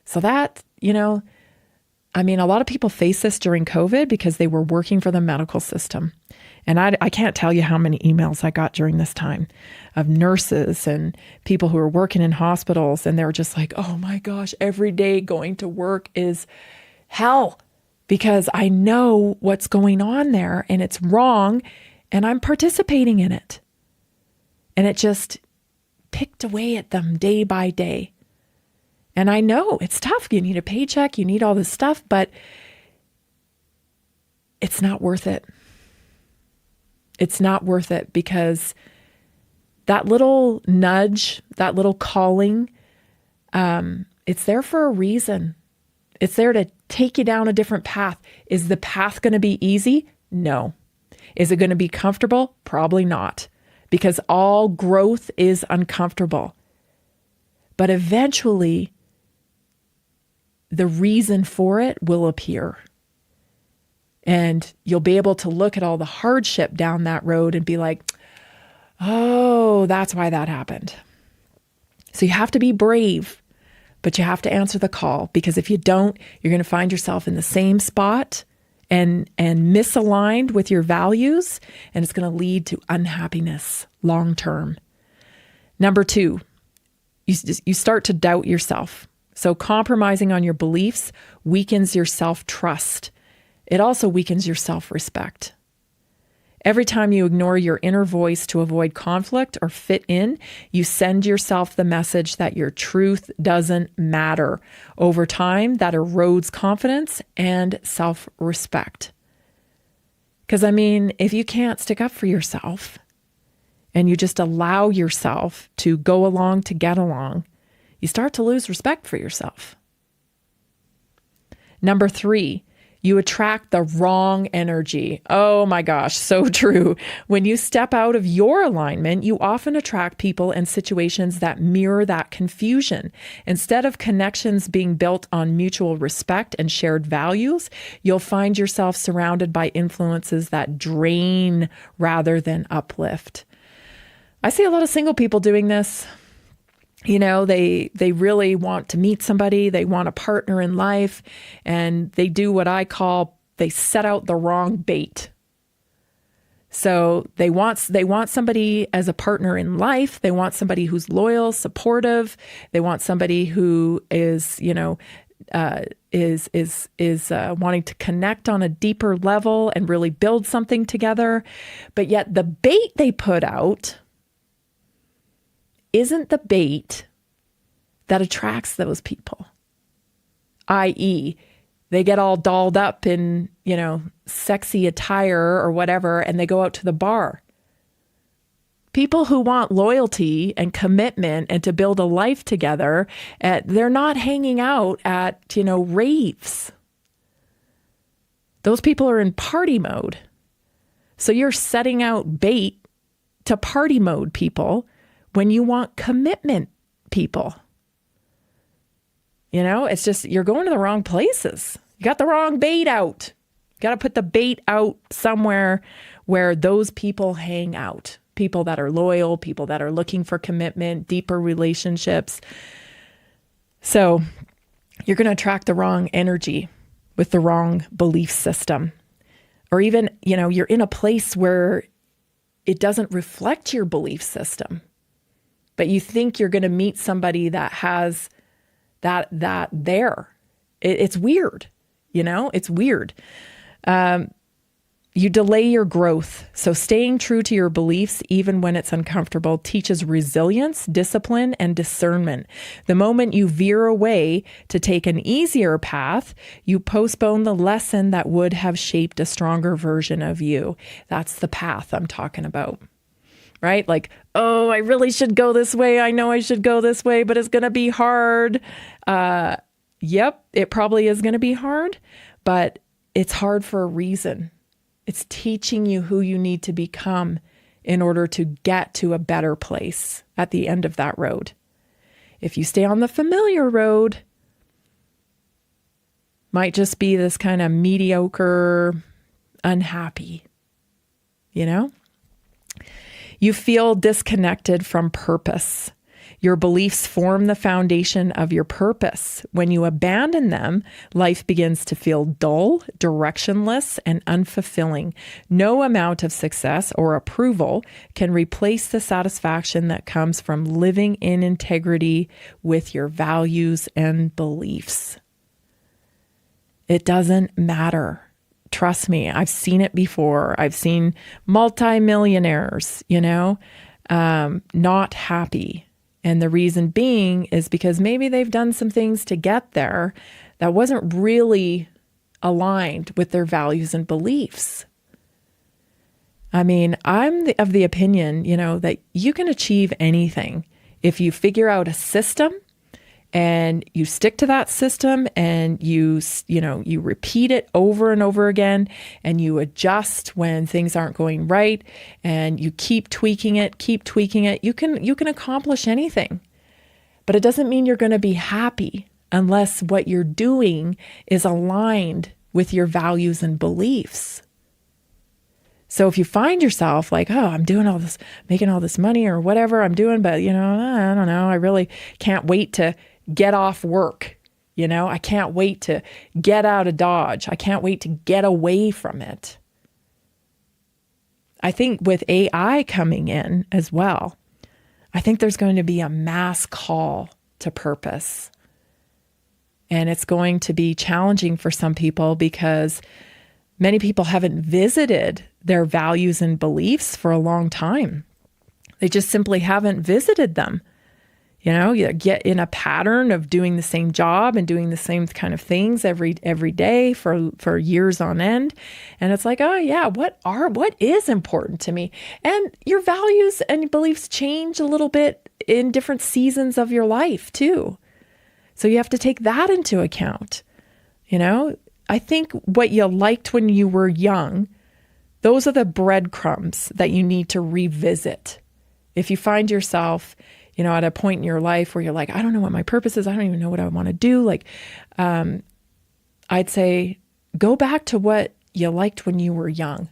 So that, a lot of people face this during COVID because they were working for the medical system. And I can't tell you how many emails I got during this time of nurses and people who are working in hospitals. And they're just like, oh my gosh, every day going to work is hell because I know what's going on there and it's wrong and I'm participating in it. And it just picked away at them day by day. And I know it's tough. You need a paycheck, you need all this stuff, but it's not worth it. It's not worth it because that little nudge, that little calling, it's there for a reason. It's there to take you down a different path. Is the path going to be easy? No. Is it going to be comfortable? Probably not, because all growth is uncomfortable. But eventually, the reason for it will appear. And you'll be able to look at all the hardship down that road and be like, oh, that's why that happened. So you have to be brave, but you have to answer the call, because if you don't, you're going to find yourself in the same spot and misaligned with your values, and it's going to lead to unhappiness long term. Number 2, you start to doubt yourself. So compromising on your beliefs weakens your self-trust. It also weakens your self-respect. Every time you ignore your inner voice to avoid conflict or fit in, you send yourself the message that your truth doesn't matter. Over time, that erodes confidence and self-respect. Because, I mean, if you can't stick up for yourself and you just allow yourself to go along to get along, you start to lose respect for yourself. Number 3, you attract the wrong energy. Oh my gosh, so true. When you step out of your alignment, you often attract people and situations that mirror that confusion. Instead of connections being built on mutual respect and shared values, you'll find yourself surrounded by influences that drain rather than uplift. I see a lot of single people doing this. You know, they really want to meet somebody, they want a partner in life, and they do what I call, they set out the wrong bait. So they want somebody as a partner in life, they want somebody who's loyal, supportive, they want somebody who is, you know, is wanting to connect on a deeper level and really build something together. But yet the bait they put out isn't the bait that attracts those people. I.e., they get all dolled up in, you know, sexy attire or whatever, and they go out to the bar. People who want loyalty and commitment and to build a life together, they're not hanging out at, you know, raves. Those people are in party mode. So you're setting out bait to party mode people when you want commitment people. You know, it's just, you're going to the wrong places. You got the wrong bait out. You got to put the bait out somewhere where those people hang out. People that are loyal, people that are looking for commitment, deeper relationships. So you're going to attract the wrong energy with the wrong belief system. Or even, you know, you're in a place where it doesn't reflect your belief system. But you think you're going to meet somebody that has that there. It's weird, you know? It's weird. You delay your growth. So staying true to your beliefs, even when it's uncomfortable, teaches resilience, discipline, and discernment. The moment you veer away to take an easier path, you postpone the lesson that would have shaped a stronger version of you. That's the path I'm talking about. Right? Like, oh, I really should go this way. I know I should go this way, but it's going to be hard. Yep, it probably is going to be hard, but it's hard for a reason. It's teaching you who you need to become in order to get to a better place at the end of that road. If you stay on the familiar road, might just be this kind of mediocre, unhappy, you know? You feel disconnected from purpose. Your beliefs form the foundation of your purpose. When you abandon them, life begins to feel dull, directionless, and unfulfilling. No amount of success or approval can replace the satisfaction that comes from living in integrity with your values and beliefs. It doesn't matter. Trust me, I've seen it before. I've seen multimillionaires, you know, not happy. And the reason being is because maybe they've done some things to get there that wasn't really aligned with their values and beliefs. I mean, I'm of the opinion, you know, that you can achieve anything if you figure out a system and you stick to that system and you repeat it over and over again and you adjust when things aren't going right and you keep tweaking it, you can accomplish anything. But it doesn't mean you're going to be happy unless what you're doing is aligned with your values and beliefs. So if you find yourself like, oh, I'm doing all this, making all this money or whatever I'm doing, but you know, I don't know, I really can't wait to get off work. You know, I can't wait to get out of Dodge. I can't wait to get away from it. I think with AI coming in as well, I think there's going to be a mass call to purpose. And it's going to be challenging for some people because many people haven't visited their values and beliefs for a long time. They just simply haven't visited them. You get in a pattern of doing the same job and doing the same kind of things every day for years on end. And it's like, oh yeah, what is important to me? And your values and beliefs change a little bit in different seasons of your life too. So you have to take that into account. I think what you liked when you were young, those are the breadcrumbs that you need to revisit. If you find yourself at a point in your life where you're like, I don't know what my purpose is. I don't even know what I want to do. I'd say go back to what you liked when you were young.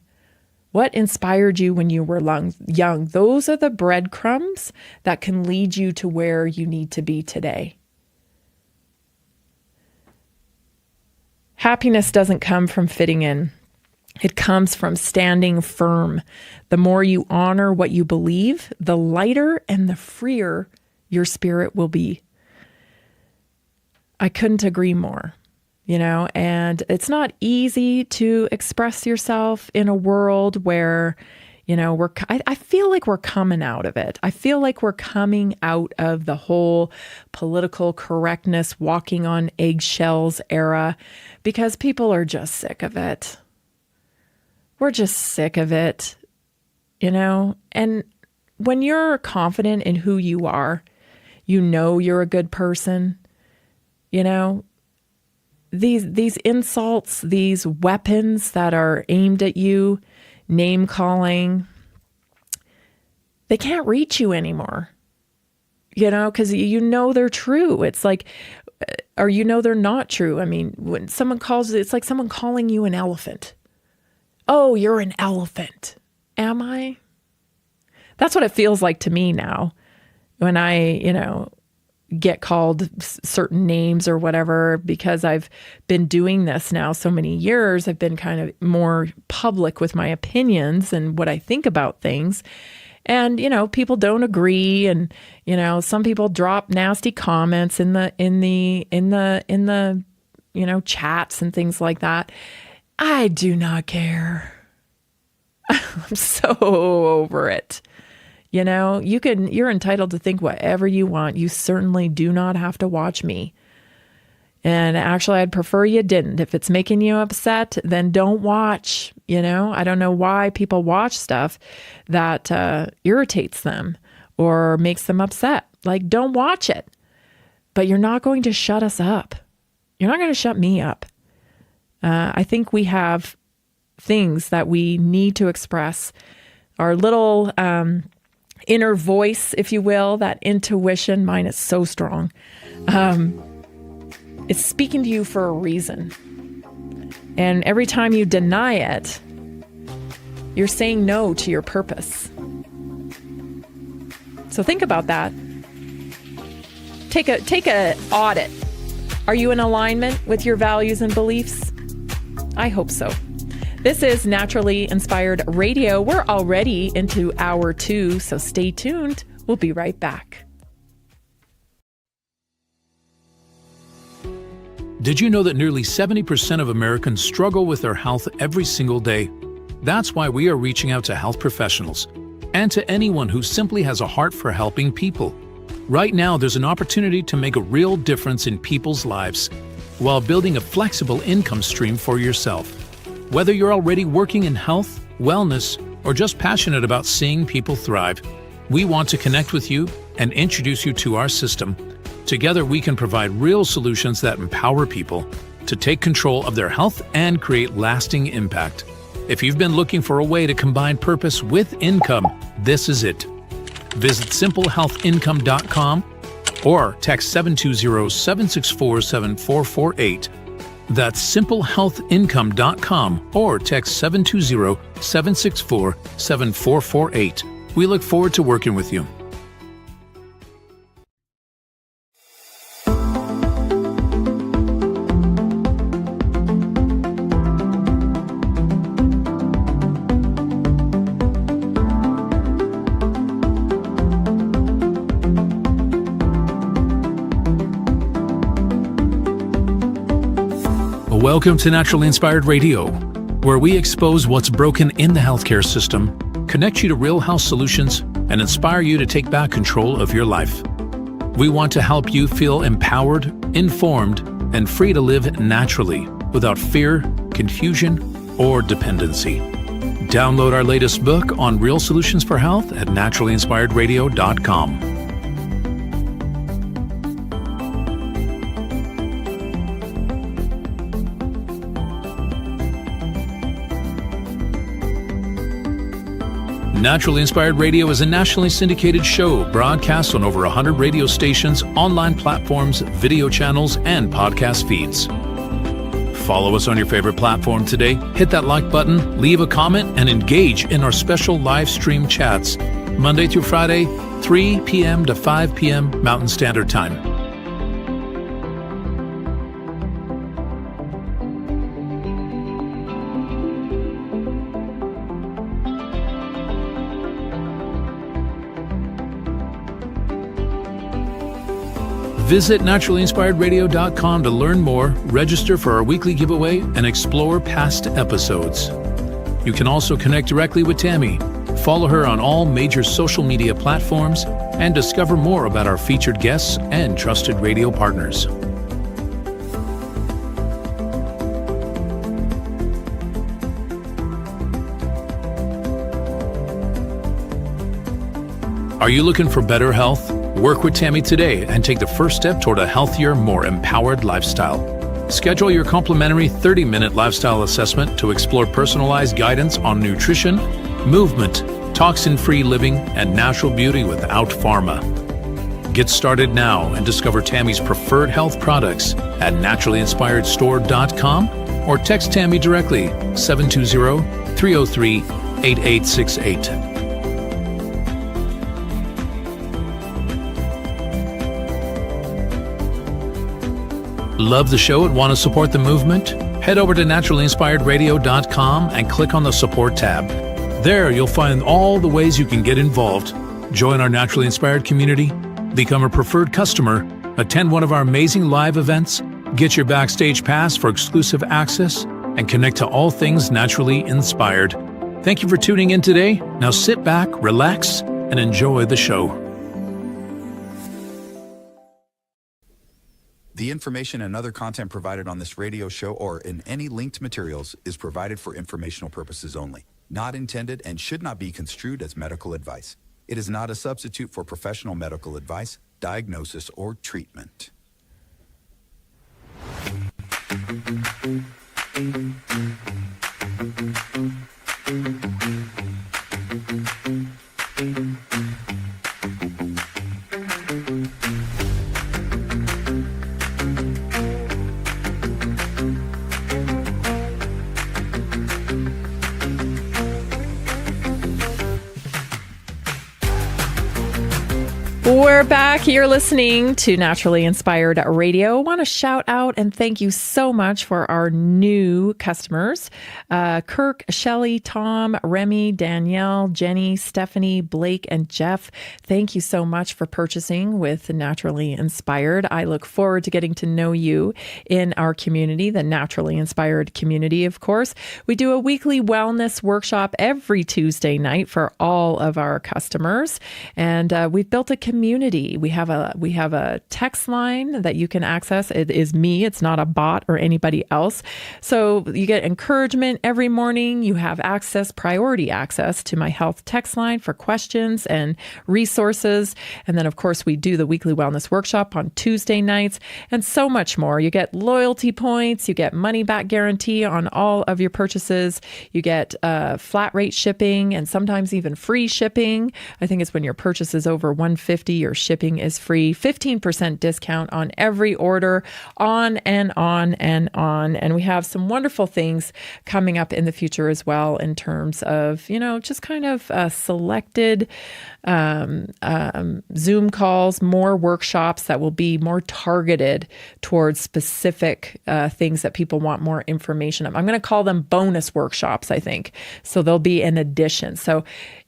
What inspired you when you were young? Those are the breadcrumbs that can lead you to where you need to be today. Happiness doesn't come from fitting in. It comes from standing firm. The more you honor what you believe, the lighter and the freer your spirit will be. I couldn't agree more, and it's not easy to express yourself in a world where, I feel like we're coming out of it. I feel like we're coming out of the whole political correctness, walking on eggshells era, because people are just sick of it. We're just sick of it, and when you're confident in who you are, you're a good person, these insults, these weapons that are aimed at you, name calling, they can't reach you anymore, because they're true. It's like, or they're not true. I mean, when someone calls, it's like someone calling you an elephant. Oh, you're an elephant. Am I? That's what it feels like to me now when I, get called certain names or whatever, because I've been doing this now so many years. I've been kind of more public with my opinions and what I think about things. And, people don't agree. And, some people drop nasty comments in the chats and things like that. I do not care. I'm so over it. You're entitled to think whatever you want. You certainly do not have to watch me. And actually, I'd prefer you didn't. If it's making you upset, then don't watch. I don't know why people watch stuff that irritates them or makes them upset. Like, don't watch it. But you're not going to shut us up. You're not going to shut me up. I think we have things that we need to express. Our little inner voice, if you will, that intuition, mine is so strong. It's speaking to you for a reason. And every time you deny it, you're saying no to your purpose. So think about that. Take a audit. Are you in alignment with your values and beliefs? I hope so. This is Naturally Inspired Radio. We're already into hour 2, so stay tuned. We'll be right back. Did you know that nearly 70% of Americans struggle with their health every single day? That's why we are reaching out to health professionals and to anyone who simply has a heart for helping people. Right now, there's an opportunity to make a real difference in people's lives while building a flexible income stream for yourself. Whether you're already working in health, wellness, or just passionate about seeing people thrive, we want to connect with you and introduce you to our system. Together, we can provide real solutions that empower people to take control of their health and create lasting impact. If you've been looking for a way to combine purpose with income, this is it. Visit simplehealthincome.com or text 720-764-7448. That's simplehealthincome.com or text 720-764-7448. We look forward to working with you. Welcome to Naturally Inspired Radio, where we expose what's broken in the healthcare system, connect you to real health solutions, and inspire you to take back control of your life. We want to help you feel empowered, informed, and free to live naturally without fear, confusion, or dependency. Download our latest book on real solutions for health at naturallyinspiredradio.com. Naturally Inspired Radio is a nationally syndicated show broadcast on over 100 radio stations, online platforms, video channels, and podcast feeds. Follow us on your favorite platform today, hit that like button, leave a comment, and engage in our special live stream chats, Monday through Friday, 3 p.m. to 5 p.m. Mountain Standard Time. Visit naturallyinspiredradio.com to learn more, register for our weekly giveaway, and explore past episodes. You can also connect directly with Tammy, follow her on all major social media platforms, and discover more about our featured guests and trusted radio partners. Are you looking for better health? Work with Tammy today and take the first step toward a healthier, more empowered lifestyle. Schedule your complimentary 30-minute lifestyle assessment to explore personalized guidance on nutrition, movement, toxin-free living, and natural beauty without pharma. Get started now and discover Tammy's preferred health products at naturallyinspiredstore.com or text Tammy directly 720-303-8868. Love the show and want to support the movement? Head over to naturallyinspiredradio.com and click on the support tab. There you'll find all the ways you can get involved. Join our Naturally Inspired community, become a preferred customer, attend one of our amazing live events, get your backstage pass for exclusive access, and connect to all things naturally inspired. Thank you for tuning in today. Now sit back, relax, and enjoy the show. The information and other content provided on this radio show or in any linked materials is provided for informational purposes only, not intended and should not be construed as medical advice. It is not a substitute for professional medical advice, diagnosis, or treatment. We're back. You're listening to Naturally Inspired Radio. I want to shout out and thank you so much for our new customers. Kirk, Shelley, Tom, Remy, Danielle, Jenny, Stephanie, Blake, and Jeff. Thank you so much for purchasing with Naturally Inspired. I look forward to getting to know you in our community, the Naturally Inspired community, of course. We do a weekly wellness workshop every Tuesday night for all of our customers. And we've built a community. We have a text line that you can access. It is me. It's not a bot or anybody else. So you get encouragement every morning. You have priority access to my health text line for questions and resources. And then, of course, we do the weekly wellness workshop on Tuesday nights and so much more. You get loyalty points. You get money back guarantee on all of your purchases. You get flat rate shipping and sometimes even free shipping. I think it's when your purchase is over $150. Your shipping is free, 15% discount on every order, on and on and on. And we have some wonderful things coming up in the future as well in terms of, just kind of selected Zoom calls, more workshops that will be more targeted towards specific things that people want more information on. I'm going to call them bonus workshops, I think. So they'll be an addition. So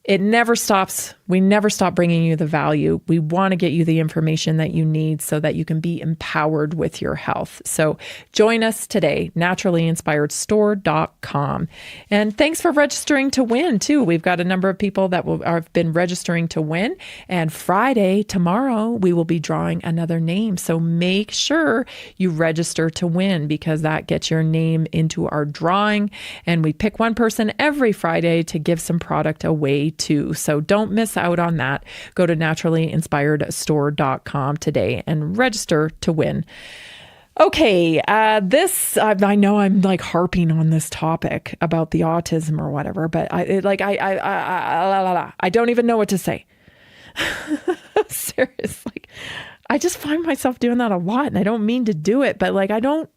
it never stops. We never stop bringing you the value. We want to get you the information that you need so that you can be empowered with your health. So join us today, naturallyinspiredstore.com. And thanks for registering to win too. We've got a number of people that have been registering to win. And Friday, tomorrow, we will be drawing another name. So make sure you register to win, because that gets your name into our drawing. And we pick one person every Friday to give some product away too. So don't miss out on that. Go to naturallyinspiredstore.com today and register to win. Okay, I know I'm like harping on this topic about the autism or whatever, but I don't even know what to say. Seriously, I just find myself doing that a lot, and I don't mean to do it, but like I don't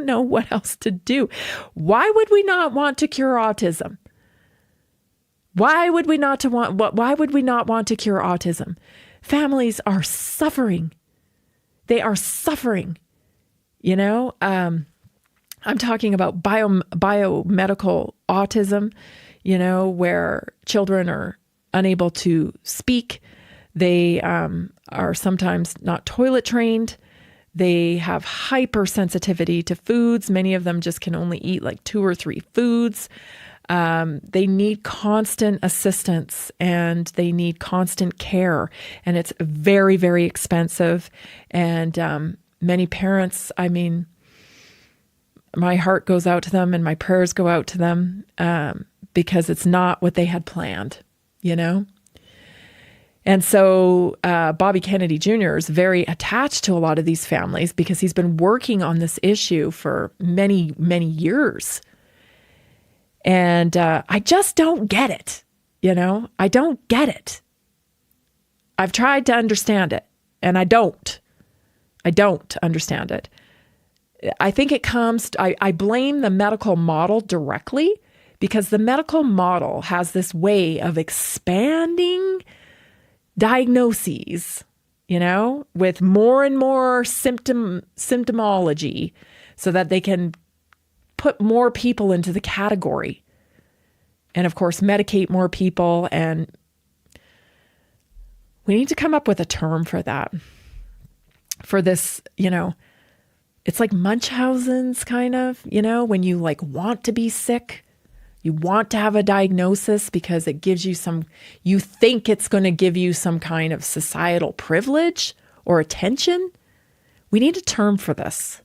know what else to do. Why would we not want to cure autism? Why would we not want to cure autism? Families are suffering. They are suffering. You know, I'm talking about biomedical autism, you know, where children are unable to speak. They are sometimes not toilet trained. They have hypersensitivity to foods. Many of them just can only eat like 2 or 3 foods. They need constant assistance and they need constant care. And it's very, very expensive. And many parents, I mean, my heart goes out to them and my prayers go out to them because it's not what they had planned, you know? And so Bobby Kennedy Jr. is very attached to a lot of these families because he's been working on this issue for many, many years. And I just don't get it, you know? I don't get it. I've tried to understand it, and I don't understand it. I think it comes, I blame the medical model directly because the medical model has this way of expanding diagnoses, you know, with more and more symptomology so that they can put more people into the category and, of course, medicate more people. And we need to come up with a term for that, for this, you know, it's like Munchausen's kind of, you know, when you like want to be sick, you want to have a diagnosis because it gives you you think it's going to give you some kind of societal privilege or attention. We need a term for this.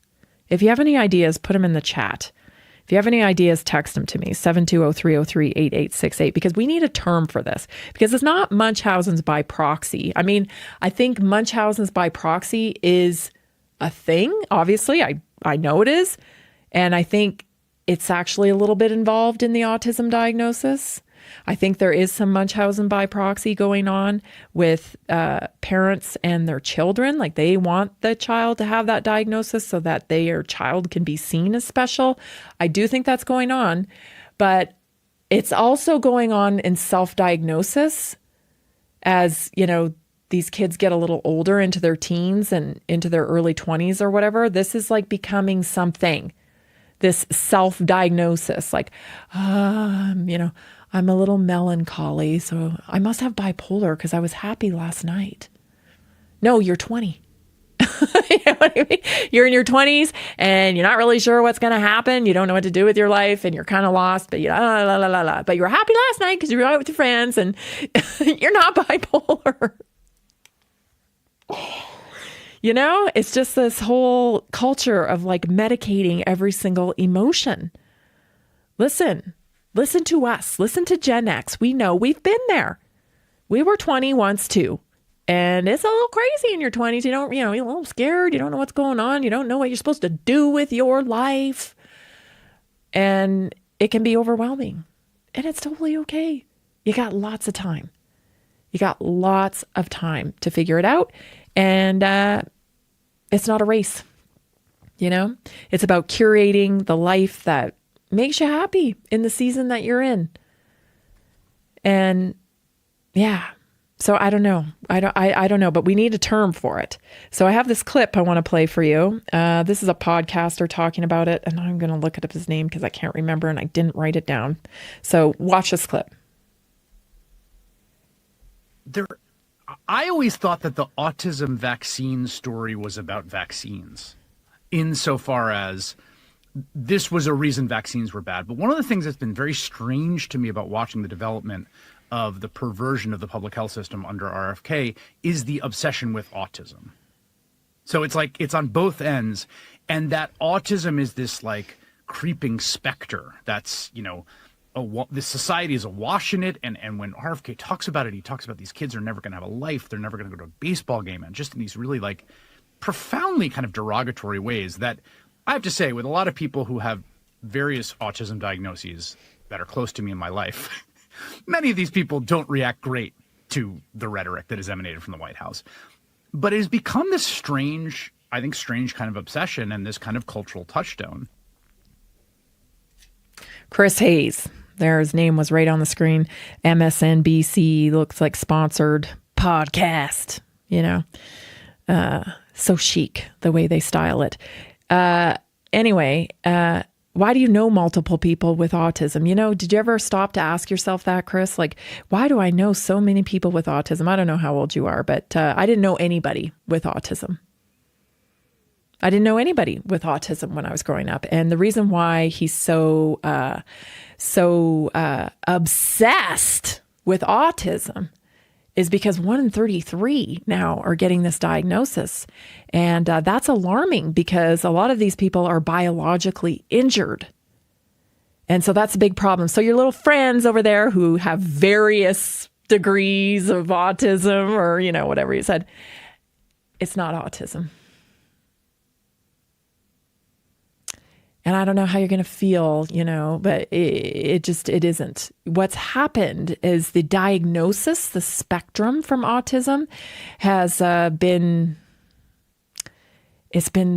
If you have any ideas, put them in the chat. If you have any ideas, text them to me, 720-303-8868, because we need a term for this. Because it's not Munchausen's by proxy. I mean, I think Munchausen's by proxy is a thing. Obviously, I know it is. And I think it's actually a little bit involved in the autism diagnosis. I think there is some Munchausen by proxy going on with parents and their children. Like they want the child to have that diagnosis so that their child can be seen as special. I do think that's going on, but it's also going on in self-diagnosis as, you know, these kids get a little older into their teens and into their early 20s or whatever. This is like becoming something, this self-diagnosis, like, you know, I'm a little melancholy, so I must have bipolar because I was happy last night. No, you're 20. You know what I mean? You're in your 20s and you're not really sure what's going to happen. You don't know what to do with your life and you're kind of lost, but but you were happy last night because you were out with your friends and you're not bipolar. You know, it's just this whole culture of like medicating every single emotion. Listen to us. Listen to Gen X. We know, we've been there. We were 20 once too. And it's a little crazy in your 20s. You're a little scared. You don't know what's going on. You don't know what you're supposed to do with your life. And it can be overwhelming. And it's totally okay. You got lots of time. You got lots of time to figure it out. And it's not a race. You know, it's about curating the life that makes you happy in the season that you're in. And yeah, so I don't know. I don't know, but we need a term for it. So I have this clip I want to play for you. This is a podcaster talking about it, and I'm going to look up his name because I can't remember and I didn't write it down. So watch this clip. I always thought that the autism vaccine story was about vaccines, insofar as this was a reason vaccines were bad. But one of the things that's been very strange to me about watching the development of the perversion of the public health system under RFK is the obsession with autism. So it's like it's on both ends, and that autism is this like creeping specter that's, the society is awash in it. And when RFK talks about it, he talks about these kids are never going to have a life. They're never going to go to a baseball game, and just in these really like profoundly kind of derogatory ways that I have to say, with a lot of people who have various autism diagnoses that are close to me in my life, many of these people don't react great to the rhetoric that is emanated from the White House. But it has become this strange kind of obsession and this kind of cultural touchstone. Chris Hayes, there his name was right on the screen. MSNBC, looks like sponsored podcast, so chic the way they style it. Anyway, why do you know multiple people with autism? Did you ever stop to ask yourself that, Chris? Like, why do I know so many people with autism? I don't know how old you are, but I didn't know anybody with autism. I didn't know anybody with autism when I was growing up. And the reason why he's so obsessed with autism is because 1 in 33 now are getting this diagnosis. And that's alarming because a lot of these people are biologically injured. And so that's a big problem. So your little friends over there who have various degrees of autism or, whatever you said, it's not autism. And I don't know how you're going to feel, but it isn't. What's happened is the diagnosis, the spectrum from autism has been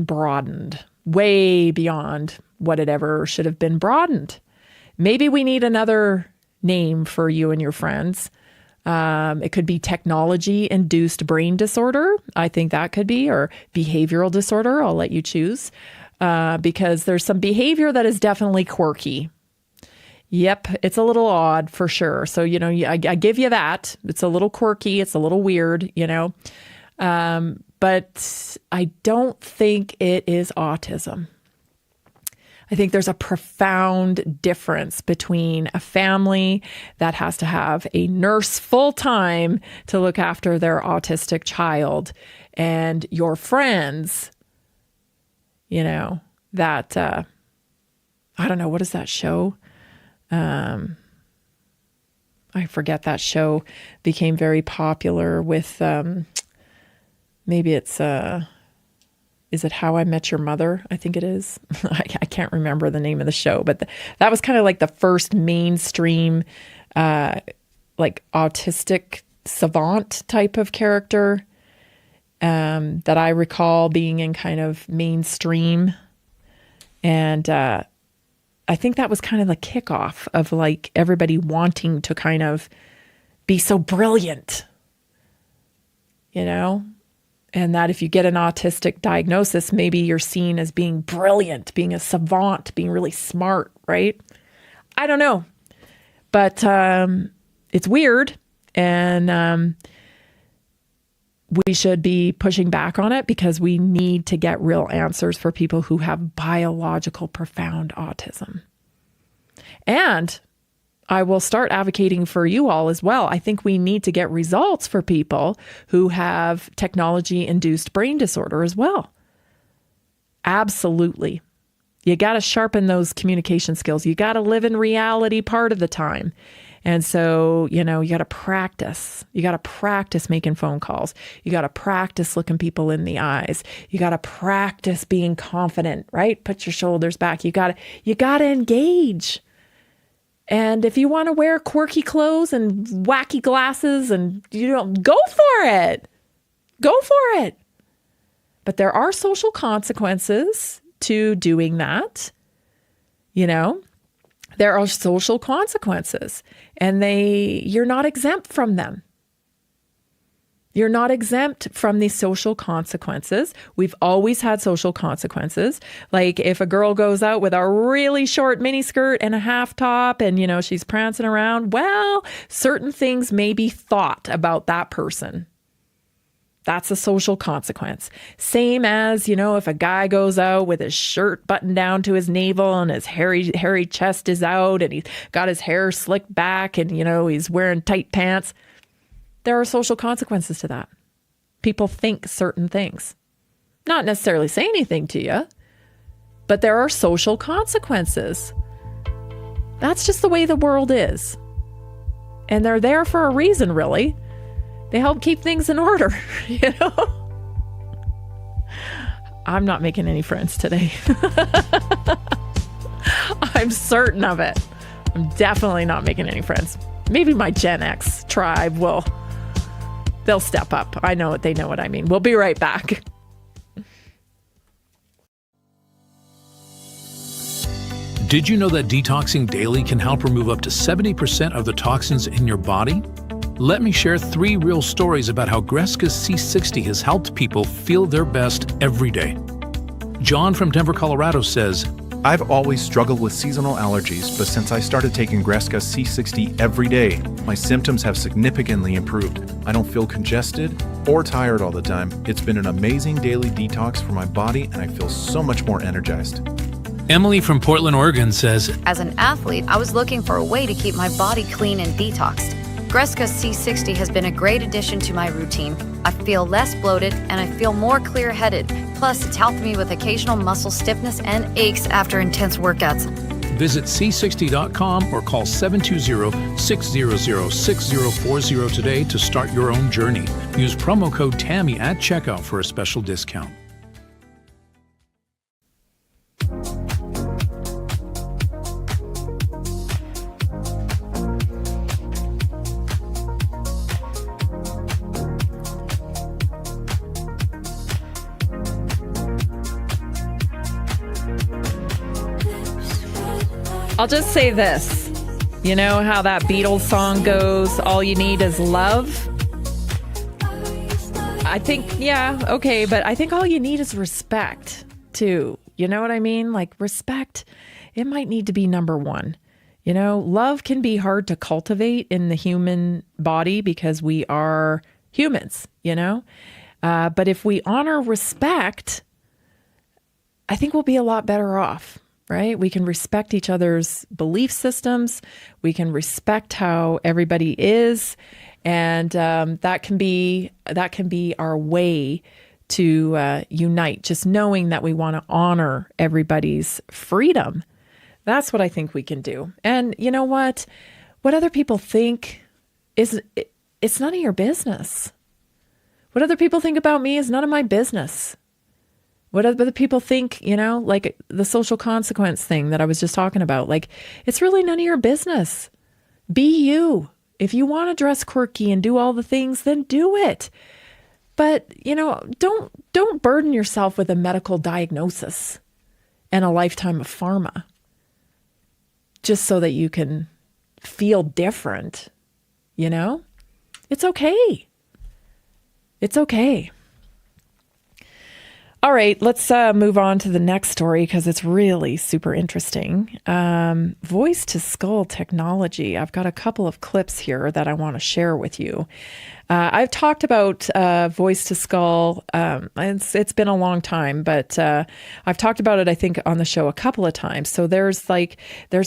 broadened way beyond what it ever should have been broadened. Maybe we need another name for you and your friends. It could be technology-induced brain disorder. I think that could be, or behavioral disorder. I'll let you choose. Because there's some behavior that is definitely quirky. Yep, it's a little odd for sure. So, I give you that. It's a little quirky. It's a little weird, but I don't think it is autism. I think there's a profound difference between a family that has to have a nurse full-time to look after their autistic child and your friends that, I don't know, what is that show? I forget that show became very popular with, maybe it's, is it How I Met Your Mother? I think it is. I can't remember the name of the show, but that was kind of like the first mainstream, like autistic savant type of character. That I recall being in kind of mainstream. And I think that was kind of the kickoff of like everybody wanting to kind of be so brilliant, and that if you get an autistic diagnosis, maybe you're seen as being brilliant, being a savant, being really smart, right? I don't know. But it's weird. And we should be pushing back on it because we need to get real answers for people who have biological profound autism. And I will start advocating for you all as well. I think we need to get results for people who have technology-induced brain disorder as well. Absolutely. You got to sharpen those communication skills. You got to live in reality part of the time. And so, you got to practice. You got to practice making phone calls. You got to practice looking people in the eyes. You got to practice being confident, right? Put your shoulders back. You got to engage. And if you want to wear quirky clothes and wacky glasses and go for it. Go for it. But there are social consequences to doing that. There are social consequences, and you're not exempt from them. You're not exempt from these social consequences. We've always had social consequences. Like if a girl goes out with a really short miniskirt and a half top and, she's prancing around, well, certain things may be thought about that person. That's a social consequence. Same as, if a guy goes out with his shirt buttoned down to his navel and his hairy chest is out and he's got his hair slicked back and, he's wearing tight pants. There are social consequences to that. People think certain things. Not necessarily say anything to you, but there are social consequences. That's just the way the world is. And they're there for a reason, really. They help keep things in order, I'm not making any friends today. I'm certain of it. I'm definitely not making any friends. Maybe my Gen X tribe they'll step up. I know they know what I mean. We'll be right back. Did you know that detoxing daily can help remove up to 70% of the toxins in your body? Let me share 3 real stories about how Greska's C60 has helped people feel their best every day. John from Denver, Colorado says, I've always struggled with seasonal allergies, but since I started taking Greska C60 every day, my symptoms have significantly improved. I don't feel congested or tired all the time. It's been an amazing daily detox for my body, and I feel so much more energized. Emily from Portland, Oregon says, As an athlete, I was looking for a way to keep my body clean and detoxed. Greska C60 has been a great addition to my routine. I feel less bloated and I feel more clear-headed. Plus, it's helped me with occasional muscle stiffness and aches after intense workouts. Visit c60.com or call 720-600-6040 today to start your own journey. Use promo code Tammy at checkout for a special discount. I'll just say this. You know how that Beatles song goes, all you need is love? I think, yeah, okay, but I think all you need is respect, too. You know what I mean? Like, respect, it might need to be number one. Love can be hard to cultivate in the human body because we are humans, But if we honor respect, I think we'll be a lot better off. Right? We can respect each other's belief systems. We can respect how everybody is. And that can be our way to unite, just knowing that we want to honor everybody's freedom. That's what I think we can do. And you know what? What other people think it's none of your business. What other people think about me is none of my business. What other people think, like the social consequence thing that I was just talking about, like, it's really none of your business. Be you. If you want to dress quirky and do all the things, then do it. But, don't burden yourself with a medical diagnosis and a lifetime of pharma just so that you can feel different, It's okay. It's okay. All right, let's move on to the next story because it's really super interesting. Voice-to-skull technology. I've got a couple of clips here that I want to share with you. I've talked about voice-to-skull. It's been a long time, but I've talked about it, I think, on the show a couple of times. So there's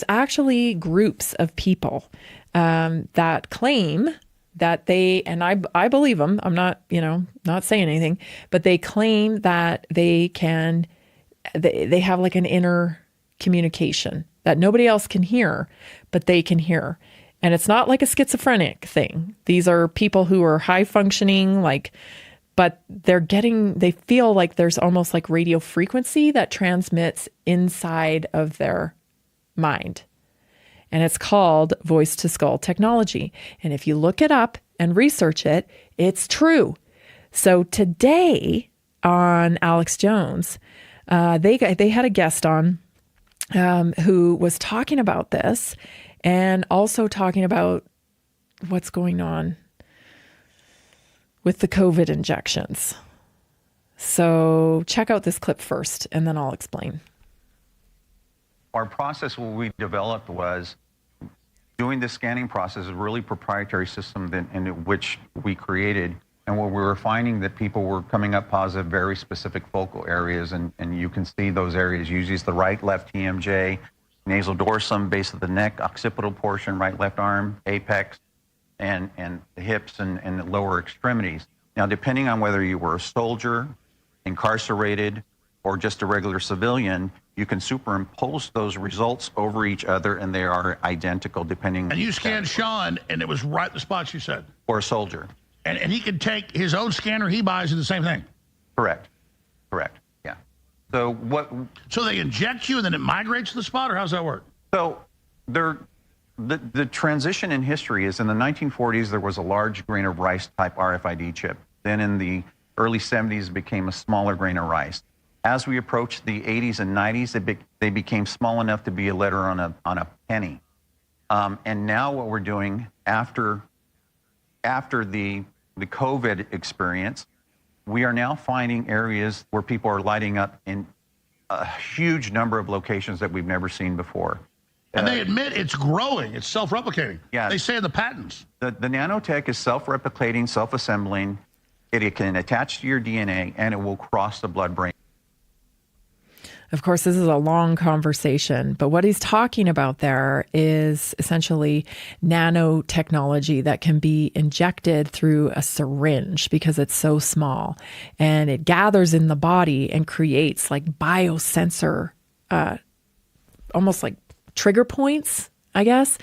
actually groups of people that claim that they, and I believe them, I'm not, not saying anything, but they claim that they have like an inner communication that nobody else can hear, but they can hear. And it's not like a schizophrenic thing. These are people who are high functioning, but they feel like there's almost like radio frequency that transmits inside of their mind. And it's called voice-to-skull technology. And if you look it up and research it, it's true. So today on Alex Jones, they had a guest on who was talking about this and also talking about what's going on with the COVID injections. So check out this clip first, and then I'll explain. Our process, what we developed was doing the scanning process, a really proprietary system in which we created. And what we were finding that people were coming up positive, very specific focal areas. And you can see those areas. Usually it's the right, left TMJ, nasal dorsum, base of the neck, occipital portion, right, left arm, apex, and the hips and the lower extremities. Now, depending on whether you were a soldier, incarcerated, or just a regular civilian, you can superimpose those results over each other, and they are identical depending. And you scanned Sean, and it was right the spots you said. Or a soldier. And he could take his own scanner he buys and the same thing. Correct. Yeah. So what? So they inject you, and then it migrates to the spot, or how's that work? So the transition in history is in the 1940s there was a large grain of rice type RFID chip. Then in the early 70s it became a smaller grain of rice. As we approached the 80s and 90s, they became small enough to be a letter on a penny. And now what we're doing after the COVID experience, we are now finding areas where people are lighting up in a huge number of locations that we've never seen before. And they admit it's growing, it's self-replicating. Yeah. They say in the patents. The nanotech is self-replicating, self-assembling. It can attach to your DNA, and it will cross the blood-brain. Of course, this is a long conversation, but what he's talking about there is essentially nanotechnology that can be injected through a syringe because it's so small, and it gathers in the body and creates like biosensor, almost like trigger points, I guess,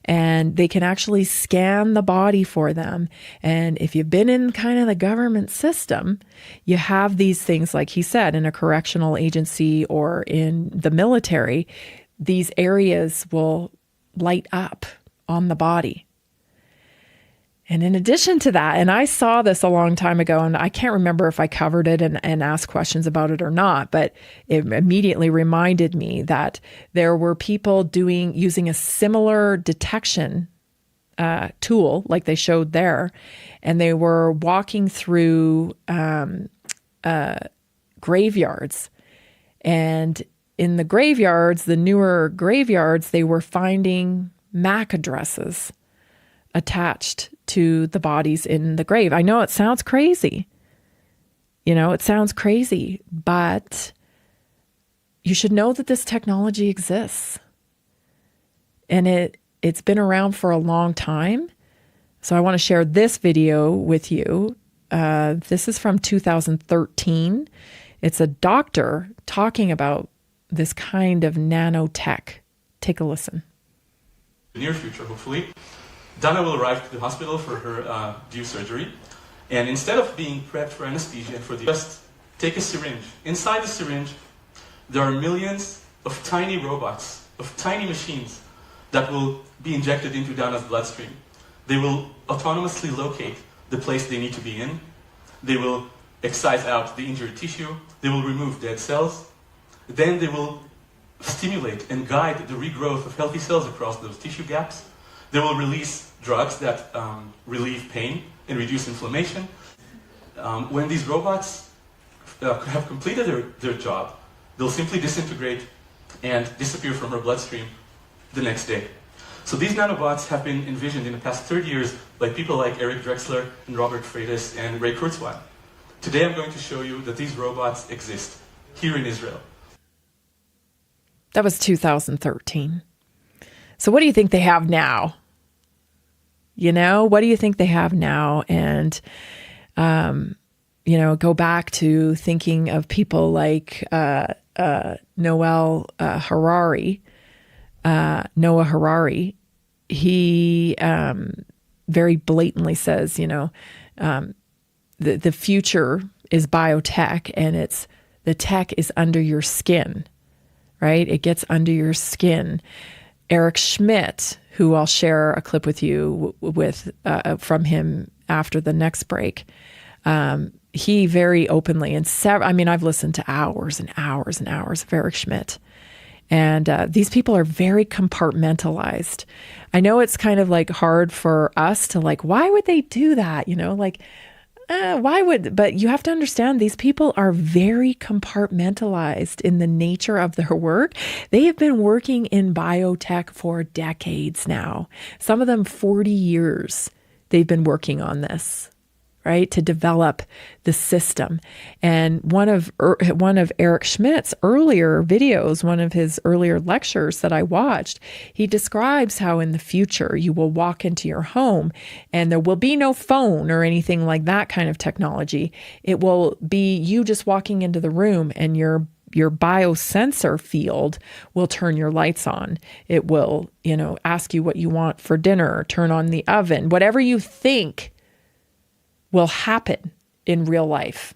and they can actually scan the body for them. And if you've been in kind of the government system, you have these things, like he said, in a correctional agency or in the military, these areas will light up on the body. And in addition to that, and I saw this a long time ago, and I can't remember if I covered it and asked questions about it or not, but it immediately reminded me that there were people using a similar detection tool like they showed there, and they were walking through graveyards. And in the graveyards, the newer graveyards, they were finding MAC addresses attached to the bodies in the grave. I know it sounds crazy. But you should know that this technology exists. And it's been around for a long time. So I want to share this video with you. This is from 2013. It's a doctor talking about this kind of nanotech. Take a listen. In the near future, hopefully, Dana will arrive to the hospital for her due surgery, and instead of being prepped for anesthesia, just take a syringe. Inside the syringe, there are millions of tiny robots, of tiny machines that will be injected into Dana's bloodstream. They will autonomously locate the place they need to be in. They will excise out the injured tissue. They will remove dead cells. Then they will stimulate and guide the regrowth of healthy cells across those tissue gaps. They will release drugs that relieve pain and reduce inflammation. When these robots have completed their job, they'll simply disintegrate and disappear from her bloodstream the next day. So these nanobots have been envisioned in the past 30 years by people like Eric Drexler and Robert Freitas and Ray Kurzweil. Today I'm going to show you that these robots exist here in Israel. That was 2013. So what do you think they have now? What do you think they have now? And, go back to thinking of people like Noah Harari. He very blatantly says, the future is biotech, and the tech is under your skin, right? It gets under your skin. Eric Schmidt, who I'll share a clip with you from him after the next break. He very openly I've listened to hours and hours and hours of Eric Schmidt. And these people are very compartmentalized. I know it's kind of like hard for us to why would they do that? But you have to understand, these people are very compartmentalized in the nature of their work. They have been working in biotech for decades now. Some of them 40 years they've been working on this, right, to develop the system. And one of Eric Schmidt's earlier videos, one of his earlier lectures that I watched, he describes how in the future you will walk into your home and there will be no phone or anything like that kind of technology. It will be you just walking into the room and your biosensor field will turn your lights on. It will, ask you what you want for dinner, turn on the oven, whatever you think will happen in real life.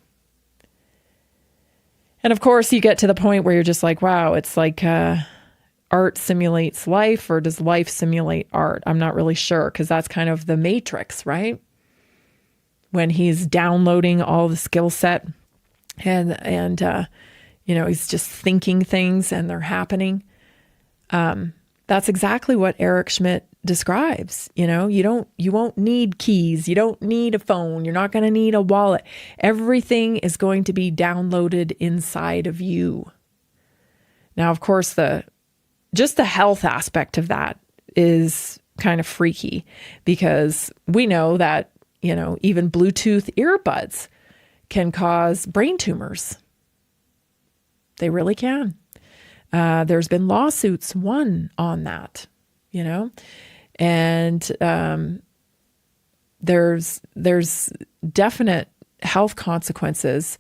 And of course, you get to the point where you're just like, wow, it's like art simulates life, or does life simulate art? I'm not really sure, because that's kind of the Matrix, right? When he's downloading all the skill set and he's just thinking things and they're happening. That's exactly what Eric Schmidt describes. You won't need keys. You don't need a phone. You're not going to need a wallet. Everything is going to be downloaded inside of you. Now, of course, just the health aspect of that is kind of freaky, because we know that, even Bluetooth earbuds can cause brain tumors. They really can. There's been lawsuits won on that, and there's definite health consequences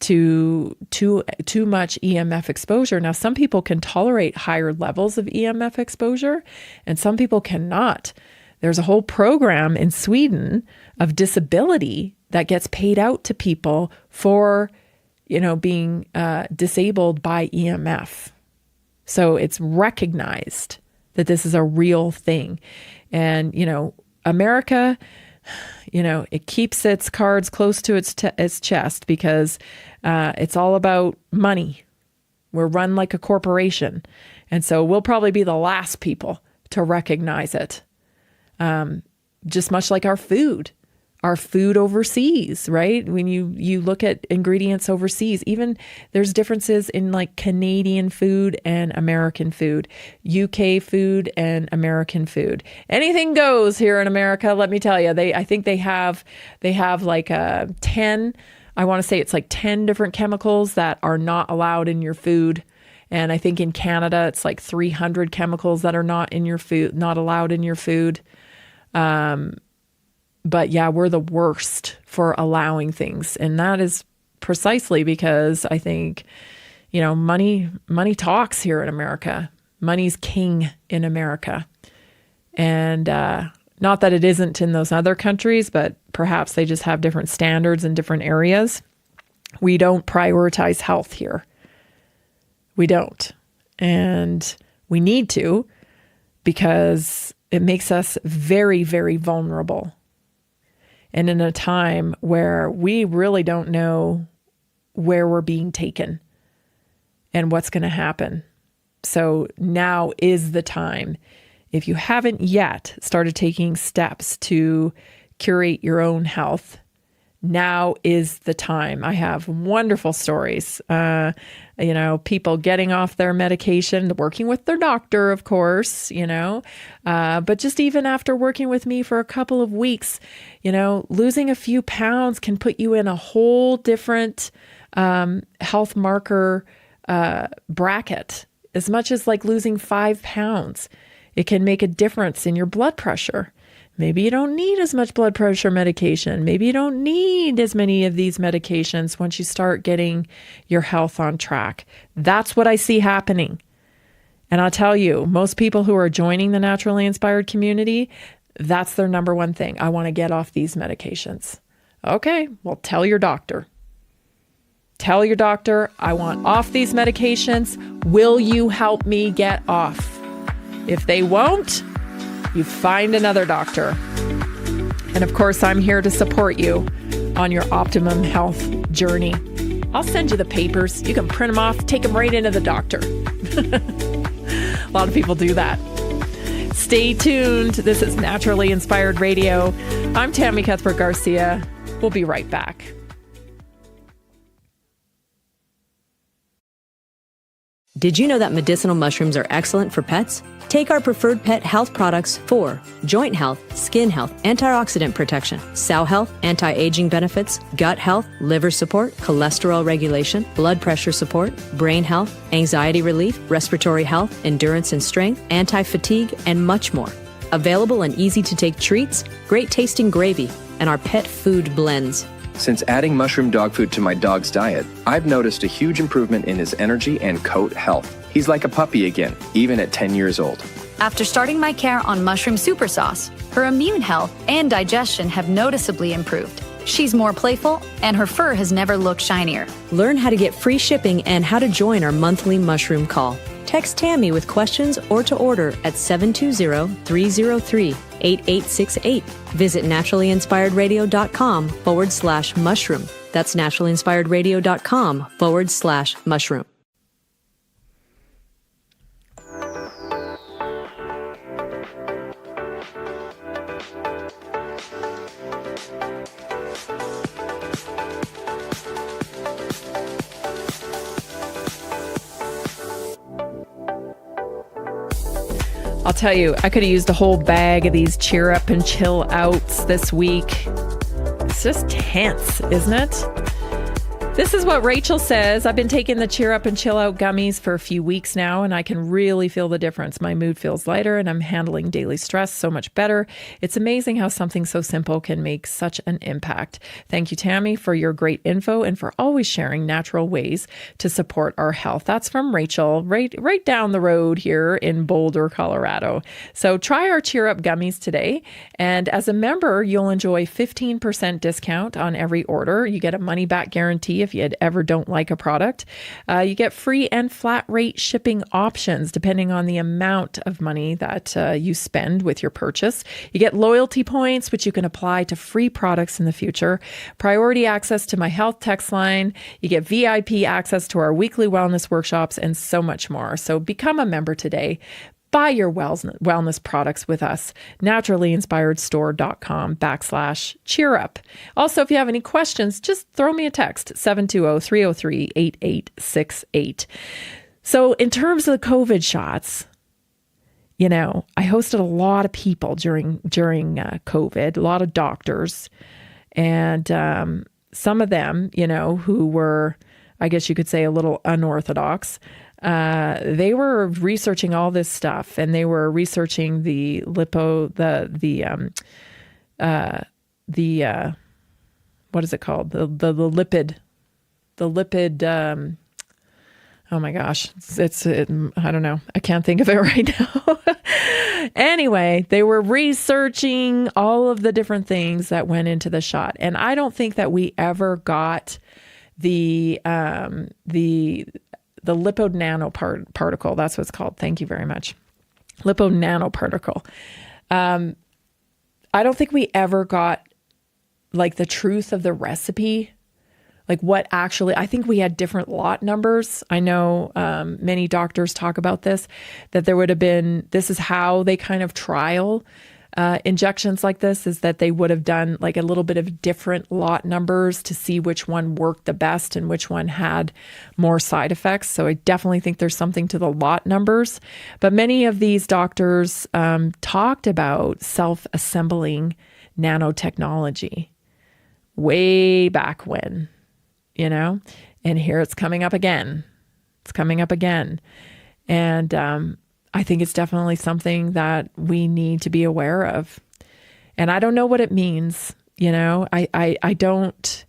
to too much EMF exposure. Now, some people can tolerate higher levels of EMF exposure, and some people cannot. There's a whole program in Sweden of disability that gets paid out to people for being disabled by EMF. So it's recognized that this is a real thing. And, America, it keeps its cards close to its chest, because it's all about money. We're run like a corporation. And so we'll probably be the last people to recognize it. Just much like our food overseas, right? When you look at ingredients overseas, even there's differences in like Canadian food and American food, UK food and American food. Anything goes here in America, let me tell you. I think they have like 10, I want to say it's like 10 different chemicals that are not allowed in your food. And I think in Canada, it's like 300 chemicals that are not allowed in your food. But yeah, we're the worst for allowing things. And that is precisely because I think, money talks here in America. Money's king in America. And not that it isn't in those other countries, but perhaps they just have different standards in different areas. We don't prioritize health here. We don't. And we need to, because it makes us very, very vulnerable. And in a time where we really don't know where we're being taken and what's going to happen. So now is the time. If you haven't yet started taking steps to curate your own health, now is the time. I have wonderful stories. People getting off their medication, working with their doctor, of course, but just even after working with me for a couple of weeks, losing a few pounds can put you in a whole different health marker bracket. As much as like losing 5 pounds, it can make a difference in your blood pressure. Maybe you don't need as much blood pressure medication. Maybe you don't need as many of these medications once you start getting your health on track. That's what I see happening. And I'll tell you, most people who are joining the Naturally Inspired community, that's their number one thing. I want to get off these medications. Okay, well, tell your doctor. Tell your doctor, I want off these medications. Will you help me get off? If they won't, you find another doctor. And of course, I'm here to support you on your optimum health journey. I'll send you the papers. You can print them off, take them right into the doctor. A lot of people do that. Stay tuned. This is Naturally Inspired Radio. I'm Tammy Cuthbert Garcia. We'll be right back. Did you know that medicinal mushrooms are excellent for pets? Take our preferred pet health products for joint health, skin health, antioxidant protection, cell health, anti-aging benefits, gut health, liver support, cholesterol regulation, blood pressure support, brain health, anxiety relief, respiratory health, endurance and strength, anti-fatigue, and much more. Available in easy-to-take treats, great-tasting gravy, and our pet food blends. Since adding mushroom dog food to my dog's diet, I've noticed a huge improvement in his energy and coat health. He's like a puppy again, even at 10 years old. After starting my care on mushroom super sauce, her immune health and digestion have noticeably improved. She's more playful, and her fur has never looked shinier. Learn how to get free shipping and how to join our monthly mushroom call. Text Tammy with questions or to order at 720-303-8868. Visit naturallyinspiredradio.com/mushroom. That's naturallyinspiredradio.com/mushroom. I'll tell you, I could have used a whole bag of these cheer up and chill outs this week. It's just tense, isn't it? This is what Rachel says. I've been taking the cheer up and chill out gummies for a few weeks now, and I can really feel the difference. My mood feels lighter, and I'm handling daily stress so much better. It's amazing how something so simple can make such an impact. Thank you, Tammy, for your great info and for always sharing natural ways to support our health. That's from Rachel, right down the road here in Boulder, Colorado. So try our cheer up gummies today, and as a member, you'll enjoy 15% discount on every order. You get a money back guarantee if you ever don't like a product. You get free and flat rate shipping options depending on the amount of money that you spend with your purchase. You get loyalty points, which you can apply to free products in the future. Priority access to my health text line. You get VIP access to our weekly wellness workshops and so much more. So become a member today. Buy your wellness products with us. naturallyinspiredstore.com/cheerup. Also, if you have any questions, just throw me a text, 720-303-8868. So in terms of the COVID shots, you know, I hosted a lot of people during COVID, a lot of doctors, and some of them, you know, who were, I guess you could say, a little unorthodox. They were researching all this stuff, and they were researching the what is it called? The lipid, oh my gosh, I don't know. I can't think of it right now. Anyway, they were researching all of the different things that went into the shot. And I don't think that we ever got the lipid nanoparticle. That's what it's called. Thank you very much. Lipid nanoparticle. I don't think we ever got like the truth of the recipe. Like what actually, I think we had different lot numbers. I know many doctors talk about this, that there would have been, this is how they kind of trial injections like this, is that they would have done like a little bit of different lot numbers to see which one worked the best and which one had more side effects. So I definitely think there's something to the lot numbers. But many of these doctors talked about self-assembling nanotechnology way back when, you know, and here it's coming up again. It's coming up again. And I think it's definitely something that we need to be aware of. And I don't know what it means. You know, I don't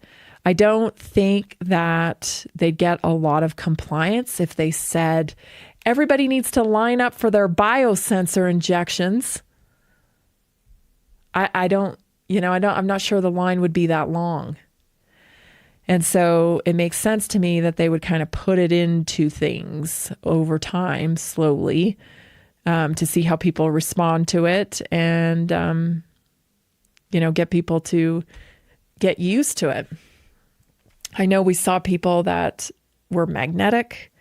think that they'd get a lot of compliance if they said everybody needs to line up for their biosensor injections. I'm not sure the line would be that long. And so it makes sense to me that they would kind of put it into things over time, slowly, to see how people respond to it and, get people to get used to it. I know we saw people that were magnetic.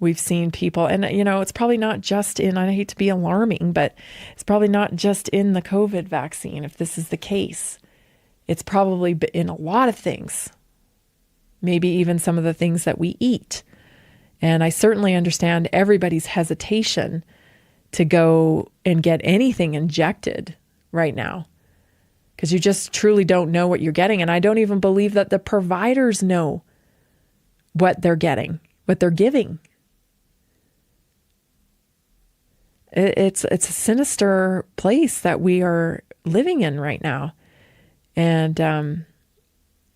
We've seen people, and, it's probably not just in, I hate to be alarming, but it's probably not just in the COVID vaccine if this is the case. It's probably in a lot of things, maybe even some of the things that we eat. And I certainly understand everybody's hesitation to go and get anything injected right now, because you just truly don't know what you're getting. And I don't even believe that the providers know what they're getting, what they're giving. It's a sinister place that we are living in right now. And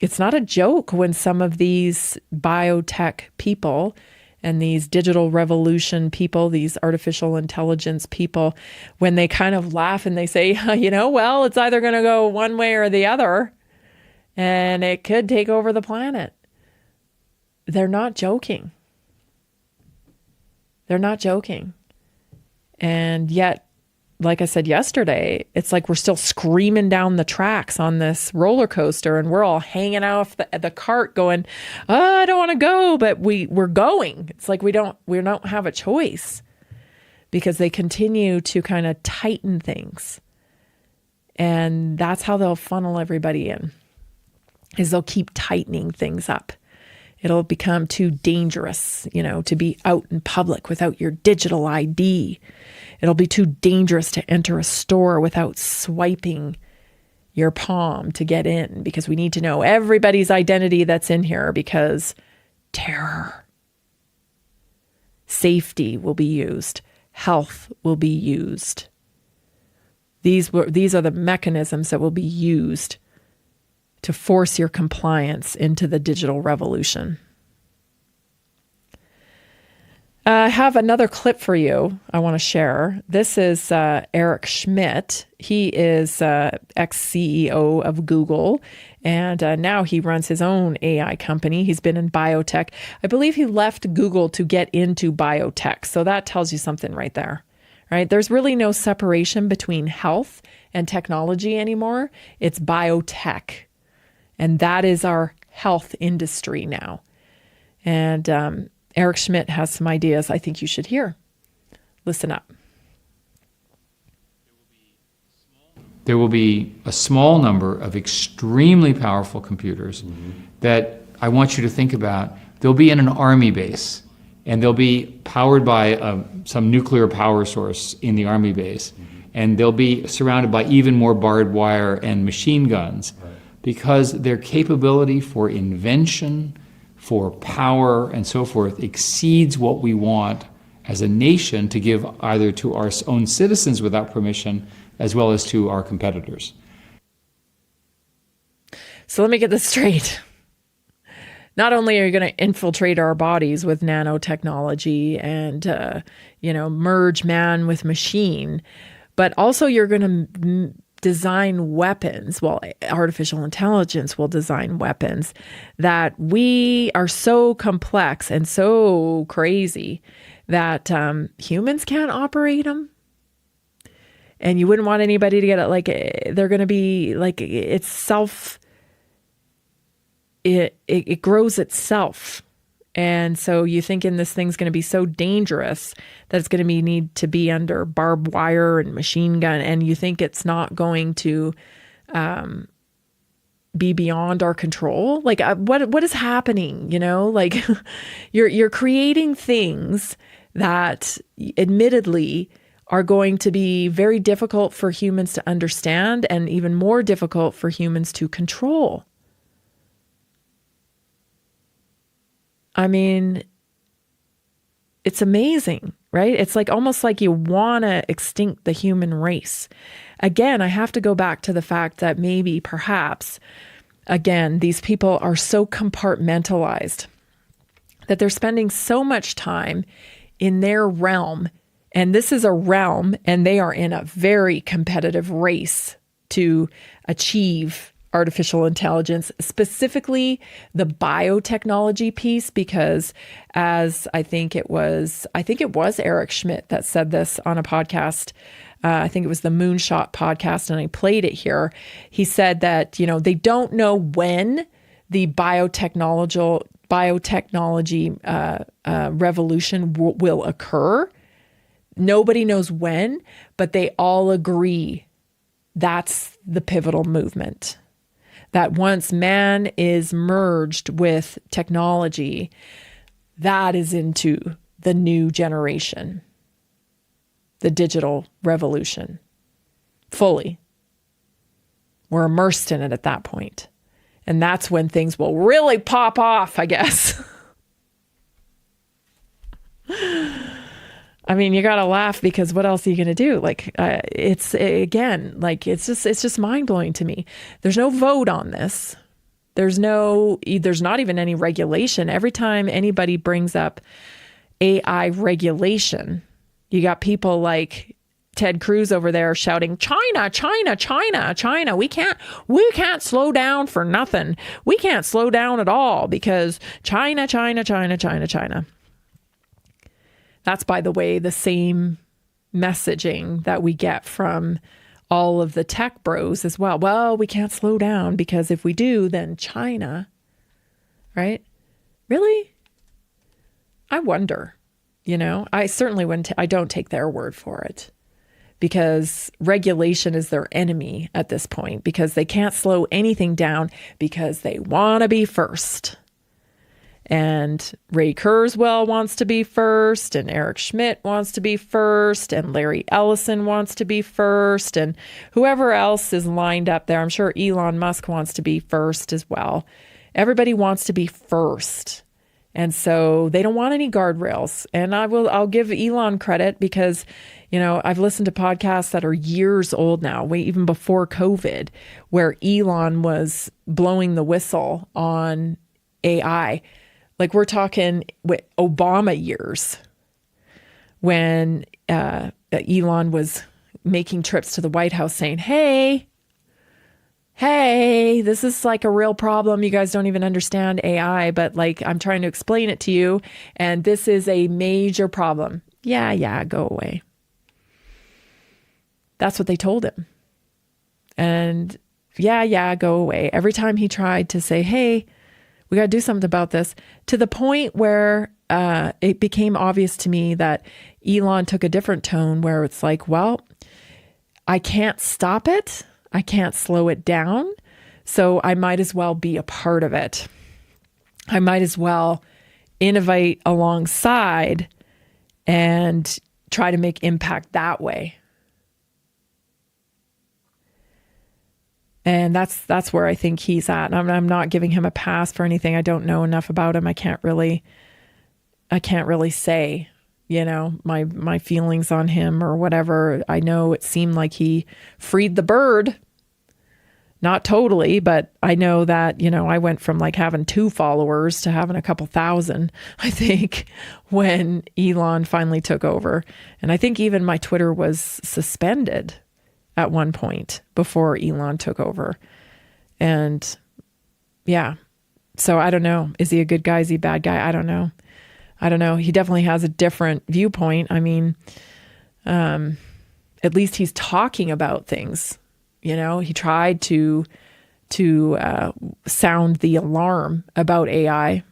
it's not a joke when some of these biotech people and these digital revolution people, these artificial intelligence people, when they kind of laugh and they say, well, it's either going to go one way or the other, and it could take over the planet. They're not joking. They're not joking. And yet, like I said yesterday, it's like we're still screaming down the tracks on this roller coaster, and we're all hanging off the cart going, I don't want to go, but we're going. It's like we don't have a choice, because they continue to kind of tighten things. And that's how they'll funnel everybody in, is they'll keep tightening things up. It'll become too dangerous, to be out in public without your digital ID. It'll be too dangerous to enter a store without swiping your palm to get in, because we need to know everybody's identity that's in here, because terror. Safety will be used. Health will be used. These are the mechanisms that will be used to force your compliance into the digital revolution. I have another clip for you I want to share. This is Eric Schmidt. He is ex-CEO of Google, and now he runs his own AI company. He's been in biotech. I believe he left Google to get into biotech. So that tells you something right there, right? There's really no separation between health and technology anymore. It's biotech. And that is our health industry now. And Eric Schmidt has some ideas I think you should hear. Listen up. There will be a small number of extremely powerful computers that I want you to think about. They'll be in an army base, and they'll be powered by some nuclear power source in the army base. And they'll be surrounded by even more barbed wire and machine guns, because their capability for invention, for power, and so forth exceeds what we want as a nation to give either to our own citizens without permission, as well as to our competitors. So let me get this straight. Not only are you going to infiltrate our bodies with nanotechnology and, merge man with machine, but also you're going to design weapons. Well, artificial intelligence will design weapons that we are so complex and so crazy that humans can't operate them. And you wouldn't want anybody to get it. Like, they're going to be like, it grows itself. And so you thinking this thing's going to be so dangerous that it's going to need to be under barbed wire and machine gun, and you think it's not going to be beyond our control. Like, what is happening? Like you're creating things that admittedly are going to be very difficult for humans to understand, and even more difficult for humans to control. I mean, it's amazing, right? It's like almost like you want to extinct the human race. Again, I have to go back to the fact that maybe, perhaps, again, these people are so compartmentalized that they're spending so much time in their realm. And this is a realm, and they are in a very competitive race to achieve artificial intelligence, specifically the biotechnology piece, because as I think it was Eric Schmidt that said this on a podcast. I think it was the Moonshot podcast, and I played it here. He said that, they don't know when the biotechnology revolution will occur. Nobody knows when, but they all agree that's the pivotal movement. that once man is merged with technology, that is into the new generation, the digital revolution, fully. We're immersed in it at that point. And that's when things will really pop off, I guess. I mean, you got to laugh because what else are you going to do? Like, it's just mind blowing to me. There's no vote on this. There's not even any regulation. Every time anybody brings up AI regulation, you got people like Ted Cruz over there shouting, China, China, China, China. We can't slow down for nothing. We can't slow down at all because China, China, China, China, China. That's, by the way, the same messaging that we get from all of the tech bros as well. Well, we can't slow down because if we do, then China, right? Really? I wonder, I certainly wouldn't, I don't take their word for it because regulation is their enemy at this point because they can't slow anything down because they want to be first. And Ray Kurzweil wants to be first, and Eric Schmidt wants to be first, and Larry Ellison wants to be first, and whoever else is lined up there. I'm sure Elon Musk wants to be first as well. Everybody wants to be first. And so they don't want any guardrails. And I'll give Elon credit because, I've listened to podcasts that are years old now, way even before COVID, where Elon was blowing the whistle on AI. Like we're talking with Obama years when Elon was making trips to the White House saying, hey, this is like a real problem. You guys don't even understand AI, but like I'm trying to explain it to you. And this is a major problem. Yeah, go away. That's what they told him. And yeah, go away. Every time he tried to say, hey, we got to do something about this, to the point where it became obvious to me that Elon took a different tone where it's like, well, I can't stop it. I can't slow it down. So I might as well be a part of it. I might as well innovate alongside and try to make impact that way. And that's where I think he's at. I'm not giving him a pass for anything. I don't know enough about him. I can't really say, my feelings on him or whatever. I know it seemed like he freed the bird. Not totally, but I know that, I went from like having 2 followers to having a couple thousand, I think, when Elon finally took over. And I think even my Twitter was suspended at one point before Elon took over. And yeah, so I don't know. Is he a good guy? Is he a bad guy? I don't know. He definitely has a different viewpoint. I mean, at least he's talking about things. He tried to sound the alarm about AI.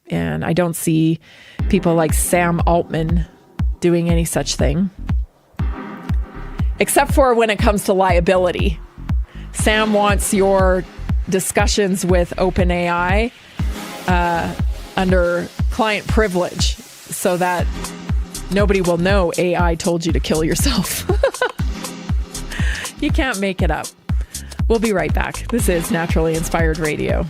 And I don't see people like Sam Altman doing any such thing. Except for when it comes to liability. Sam wants your discussions with OpenAI under client privilege so that nobody will know AI told you to kill yourself. You can't make it up. We'll be right back. This is Naturally Inspired Radio.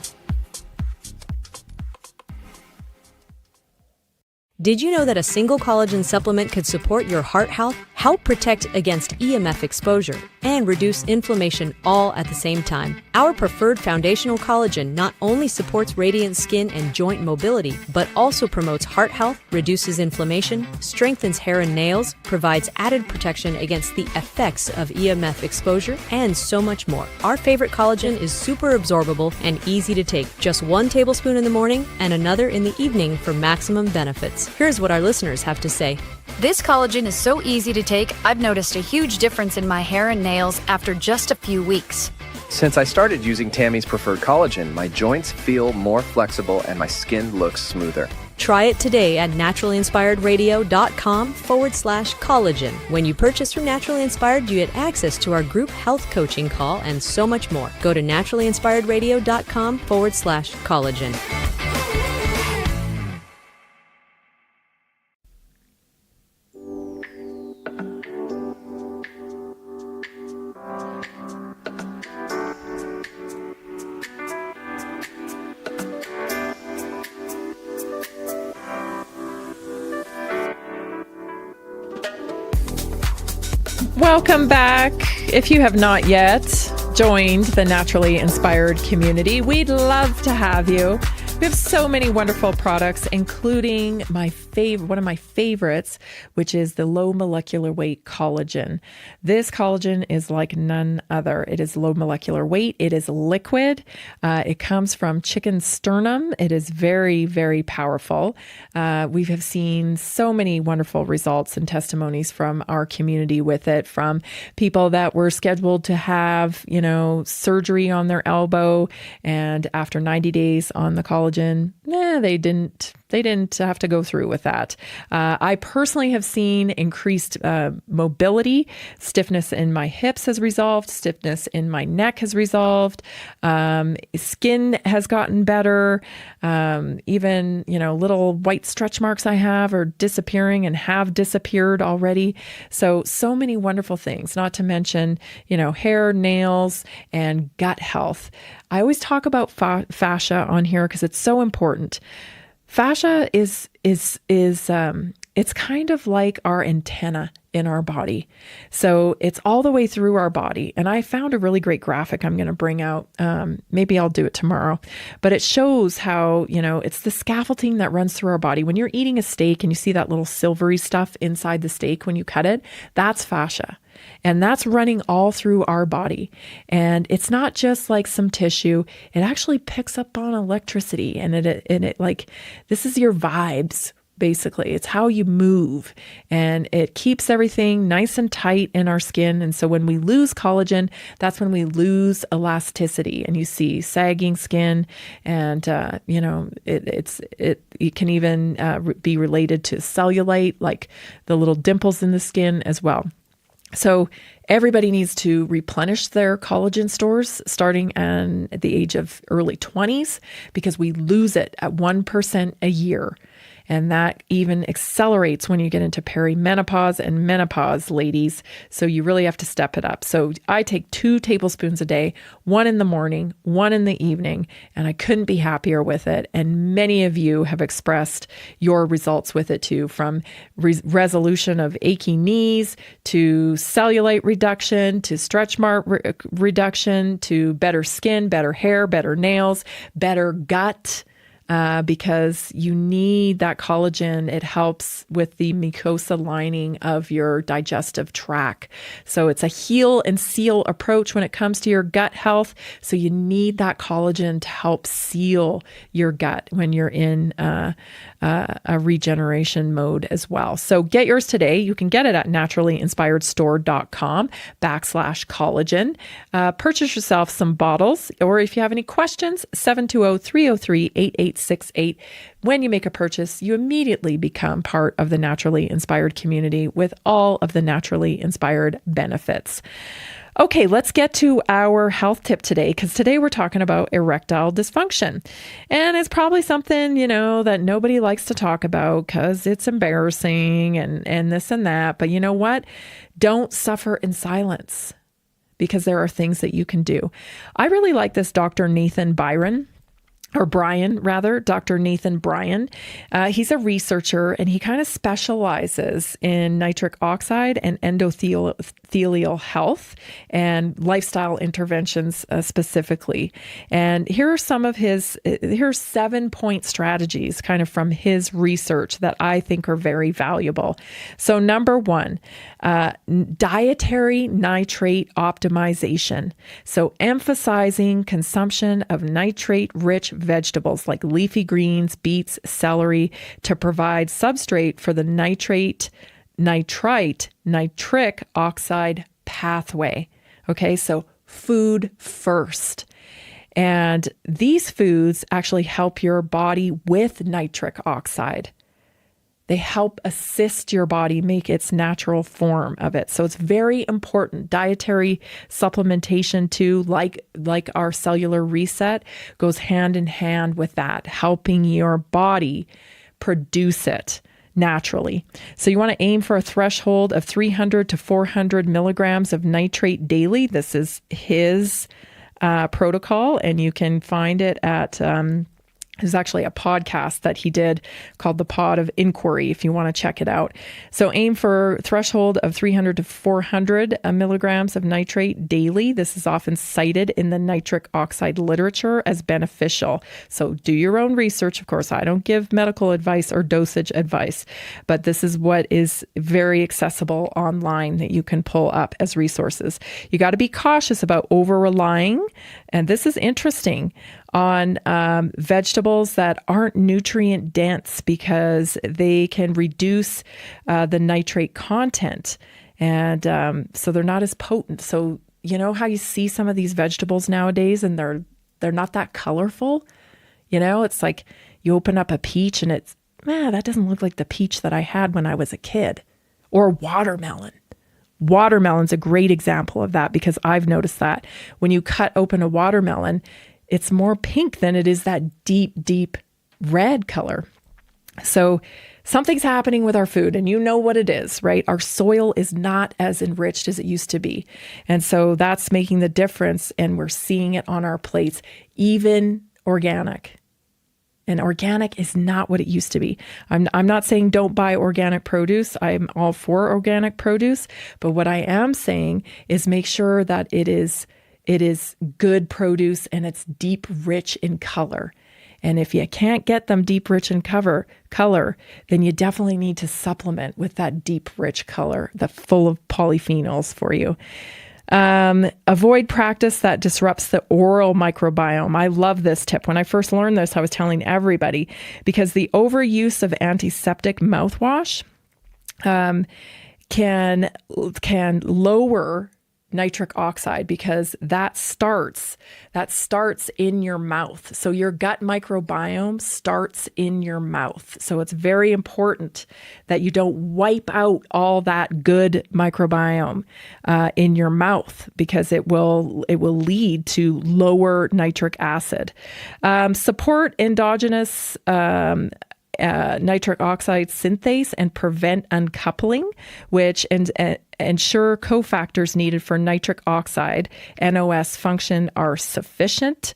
Did you know that a single collagen supplement could support your heart health, help protect against EMF exposure, and reduce inflammation all at the same time? Our preferred foundational collagen not only supports radiant skin and joint mobility, but also promotes heart health, reduces inflammation, strengthens hair and nails, provides added protection against the effects of EMF exposure, and so much more. Our favorite collagen is super absorbable and easy to take. Just 1 tablespoon in the morning and another in the evening for maximum benefits. Here's what our listeners have to say. This collagen is so easy to take, I've noticed a huge difference in my hair and nails after just a few weeks. Since I started using Tammy's preferred collagen, my joints feel more flexible and my skin looks smoother. Try it today at naturalinspiredradio.com/collagen. When you purchase from Naturally Inspired, you get access to our group health coaching call and so much more. Go to naturalinspiredradio.com/collagen. Welcome back. If you have not yet joined the Naturally Inspired community, we'd love to have you. We have so many wonderful products, including one of my favorites, which is the low molecular weight collagen. This collagen is like none other. It is low molecular weight. It is liquid. It comes from chicken sternum. It is very, very powerful. We have seen so many wonderful results and testimonies from our community with it, from people that were scheduled to have, surgery on their elbow, and after 90 days on the collagen, they didn't have to go through with that. I personally have seen increased mobility. Stiffness in my hips has resolved. Stiffness in my neck has resolved. Skin has gotten better. Even, little white stretch marks I have are disappearing and have disappeared already. So many wonderful things, not to mention, hair, nails, and gut health. I always talk about fascia on here because it's so important. Fascia is it's kind of like our antenna in our body. So it's all the way through our body. And I found a really great graphic I'm going to bring out. Maybe I'll do it tomorrow. But it shows how, it's the scaffolding that runs through our body. When you're eating a steak and you see that little silvery stuff inside the steak when you cut it, that's fascia. And that's running all through our body. And it's not just like some tissue. It actually picks up on electricity. And it like, this is your vibes, basically. It's how you move. And it keeps everything nice and tight in our skin. And so when we lose collagen, that's when we lose elasticity. And you see sagging skin. And, it can even be related to cellulite, like the little dimples in the skin as well. So everybody needs to replenish their collagen stores starting at the age of early 20s, because we lose it at 1% a year. And that even accelerates when you get into perimenopause and menopause, ladies. So you really have to step it up. So I take 2 tablespoons a day, 1 in the morning, 1 in the evening, and I couldn't be happier with it. And many of you have expressed your results with it too, from resolution of achy knees to cellulite reduction to stretch mark reduction to better skin, better hair, better nails, better gut. Because you need that collagen. It helps with the mucosa lining of your digestive tract. So it's a heal and seal approach when it comes to your gut health. So you need that collagen to help seal your gut when you're in a regeneration mode as well. So get yours today. You can get it at naturalinspiredstore.com/collagen. Purchase yourself some bottles, or if you have any questions, 720-303-8868. When you make a purchase, you immediately become part of the Naturally Inspired community with all of the Naturally Inspired benefits. Okay, let's get to our health tip today, because today we're talking about erectile dysfunction. And it's probably something, that nobody likes to talk about because it's embarrassing and this and that. But you know what? Don't suffer in silence, because there are things that you can do. I really like this Dr. Nathan Bryan. Dr. Nathan Bryan. He's a researcher, and he kind of specializes in nitric oxide and endothelial health and lifestyle interventions specifically. And here are some of his, here's 7-point strategies kind of from his research that I think are very valuable. So number 1, dietary nitrate optimization. So emphasizing consumption of nitrate-rich vegetables like leafy greens, beets, celery to provide substrate for the nitric oxide pathway. Okay, so food first. And these foods actually help your body with nitric oxide. They help assist your body make its natural form of it. So it's very important. Dietary supplementation too, like our cellular reset, goes hand in hand with that, helping your body produce it naturally. So you want to aim for a threshold of 300 to 400 milligrams of nitrate daily. This is his protocol, and you can find it at there's actually a podcast that he did called The Pod of Inquiry, if you want to check it out. So aim for threshold of 300 to 400 milligrams of nitrate daily. This is often cited in the nitric oxide literature as beneficial. So do your own research. Of course, I don't give medical advice or dosage advice, but this is what is very accessible online that you can pull up as resources. You got to be cautious about over-relying, and this is interesting, on vegetables that aren't nutrient dense, because they can reduce the nitrate content, and so they're not as potent. So you know how you see some of these vegetables nowadays and they're not that colorful? You know, it's like you open up a peach and it's, that doesn't look like the peach that I had when I was a kid. Or watermelon. Watermelon's a great example of that, because I've noticed that when you cut open a watermelon, it's more pink than it is that deep, deep red color. So something's happening with our food, and you know what it is, right? Our soil is not as enriched as it used to be. And so that's making the difference, and we're seeing it on our plates, even organic. And organic is not what it used to be. I'm not saying don't buy organic produce. I'm all for organic produce. But what I am saying is make sure that it is good produce and it's deep, rich in color. And if you can't get them deep, rich in color, then you definitely need to supplement with that deep, rich color that's full of polyphenols for you. Avoid practice that disrupts the oral microbiome. I love this tip. When I first learned this, I was telling everybody, because the overuse of antiseptic mouthwash can lower nitric oxide, because that starts in your mouth. So your gut microbiome starts in your mouth. So it's very important that you don't wipe out all that good microbiome in your mouth, because it will lead to lower nitric acid. Support endogenous nitric oxide synthase and prevent uncoupling, which ensure cofactors needed for nitric oxide NOS function are sufficient.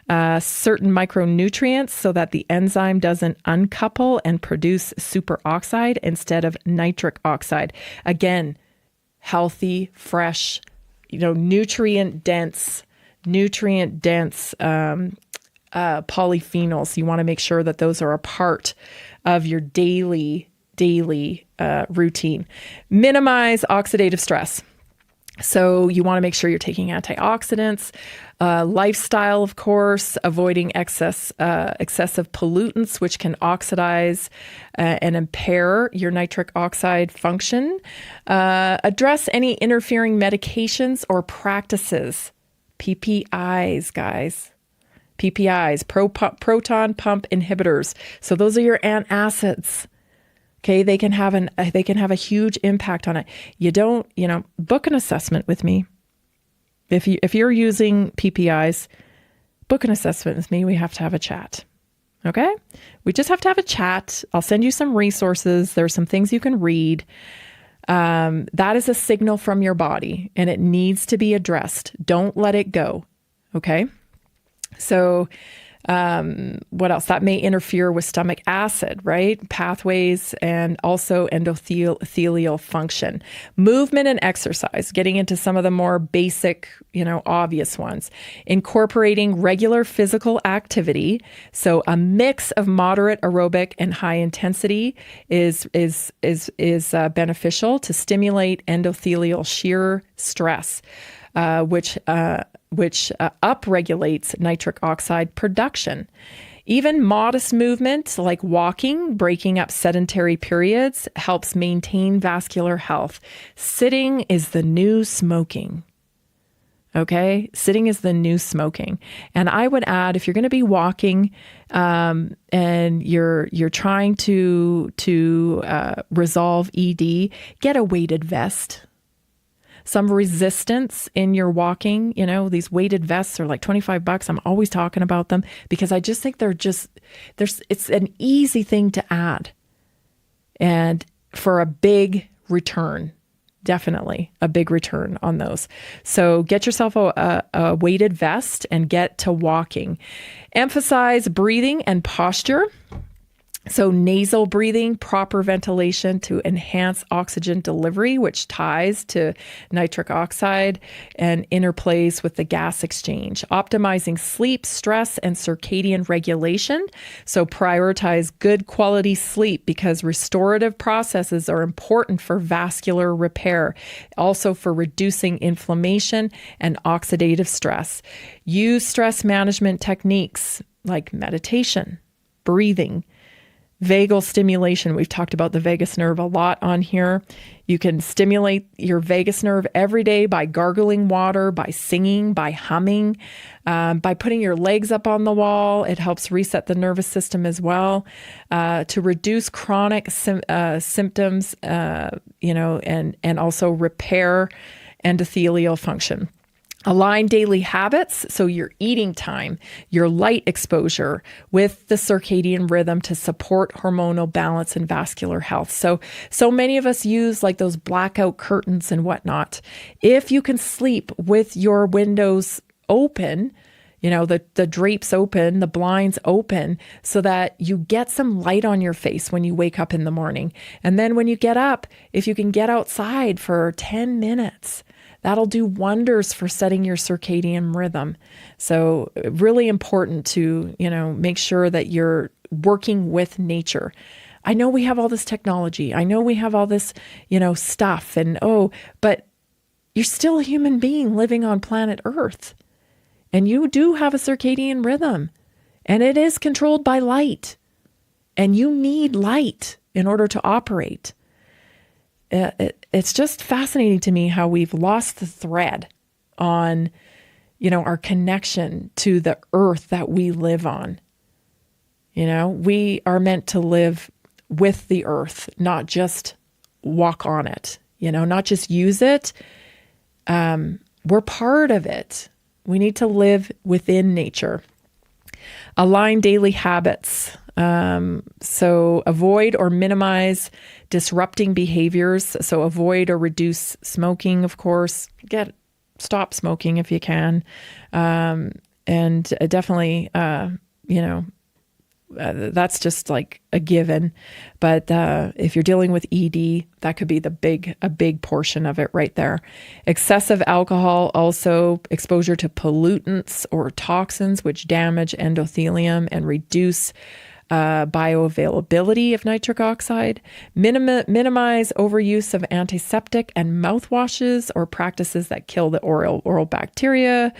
Certain micronutrients, so that the enzyme doesn't uncouple and produce superoxide instead of nitric oxide. Again, healthy, fresh, nutrient dense polyphenols. You want to make sure that those are a part of your daily routine. Minimize oxidative stress. So you want to make sure you're taking antioxidants, lifestyle, of course, avoiding excessive pollutants, which can oxidize and impair your nitric oxide function. Address any interfering medications or practices. PPIs, guys. PPIs, proton pump inhibitors. So those are your antacids. Okay, they can have a huge impact on it. You don't, book an assessment with me. If you're using PPIs, book an assessment with me. We have to have a chat. Okay? We just have to have a chat. I'll send you some resources. There's some things you can read. That is a signal from your body, and it needs to be addressed. Don't let it go. Okay? So, what else? That may interfere with stomach acid, right? Pathways, and also endothelial function. Movement and exercise, getting into some of the more basic, obvious ones. Incorporating regular physical activity. So a mix of moderate aerobic and high intensity is beneficial to stimulate endothelial shear stress, which upregulates nitric oxide production. Even modest movement like walking, breaking up sedentary periods, helps maintain vascular health. Sitting is the new smoking. Okay. Sitting is the new smoking. And I would add, if you're going to be walking, and you're trying to resolve ED, get a weighted vest. Some resistance in your walking, these weighted vests are like $25. I'm always talking about them because I just think it's an easy thing to add. And for a big return, definitely a big return on those. So get yourself a weighted vest and get to walking. Emphasize breathing and posture. So nasal breathing, proper ventilation to enhance oxygen delivery, which ties to nitric oxide and interplays with the gas exchange. Optimizing sleep, stress, and circadian regulation. So prioritize good quality sleep because restorative processes are important for vascular repair, also for reducing inflammation and oxidative stress. Use stress management techniques like meditation, breathing, vagal stimulation. We've talked about the vagus nerve a lot on here. You can stimulate your vagus nerve every day by gargling water, by singing, by humming, by putting your legs up on the wall. It helps reset the nervous system as well, to reduce chronic symptoms, and also repair endothelial function. Align daily habits, so your eating time, your light exposure with the circadian rhythm to support hormonal balance and vascular health. So many of us use like those blackout curtains and whatnot. If you can sleep with your windows open, the drapes open, the blinds open, so that you get some light on your face when you wake up in the morning. And then when you get up, if you can get outside for 10 minutes, that'll do wonders for setting your circadian rhythm. So really important to, make sure that you're working with nature. I know we have all this technology. I know we have all this, stuff but you're still a human being living on planet Earth. And you do have a circadian rhythm, and it is controlled by light. And you need light in order to operate. It's just fascinating to me how we've lost the thread on, our connection to the earth that we live on. We are meant to live with the earth, not just walk on it, not just use it. We're part of it. We need to live within nature. Align daily habits. So avoid or minimize disrupting behaviors. So avoid or reduce smoking, of course. Stop smoking if you can. And definitely, that's just like a given. But if you're dealing with ED, that could be a big portion of it right there. Excessive alcohol, also exposure to pollutants or toxins which damage endothelium and reduce bioavailability of nitric oxide. Minimize overuse of antiseptic and mouthwashes or practices that kill the oral bacteria.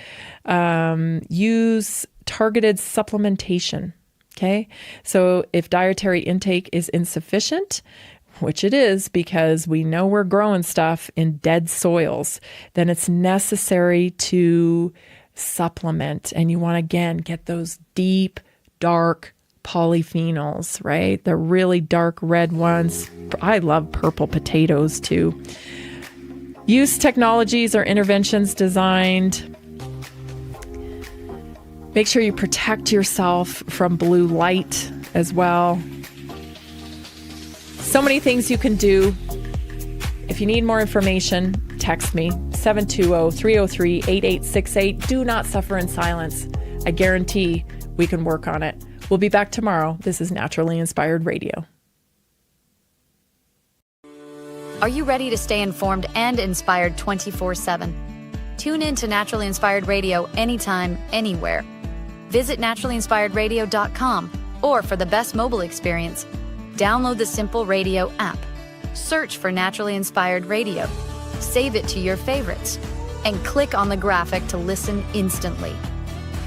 Use targeted supplementation. Okay, so if dietary intake is insufficient, which it is because we know we're growing stuff in dead soils, then it's necessary to supplement. And you want to, again, get those deep, dark polyphenols, right? The really dark red ones. I love purple potatoes too. Use technologies or interventions designed. Make sure you protect yourself from blue light as well. So many things you can do. If you need more information, text me, 720-303-8868. Do not suffer in silence. I guarantee we can work on it. We'll be back tomorrow. This is Naturally Inspired Radio. Are you ready to stay informed and inspired 24/7? Tune in to Naturally Inspired Radio anytime, anywhere. Visit naturallyinspiredradio.com, or for the best mobile experience, download the Simple Radio app. Search for Naturally Inspired Radio, save it to your favorites, and click on the graphic to listen instantly.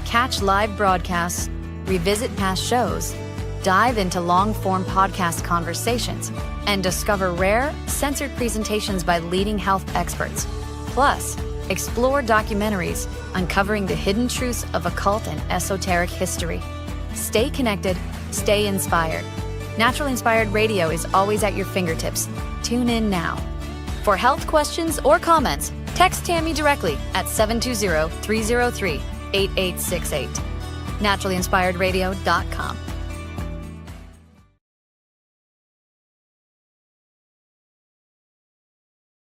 Catch live broadcasts, revisit past shows, dive into long-form podcast conversations, and discover rare, censored presentations by leading health experts. Plus, explore documentaries, uncovering the hidden truths of occult and esoteric history. Stay connected, stay inspired. Naturally Inspired Radio is always at your fingertips. Tune in now. For health questions or comments, text Tammy directly at 720-303-8868. NaturallyInspiredRadio.com.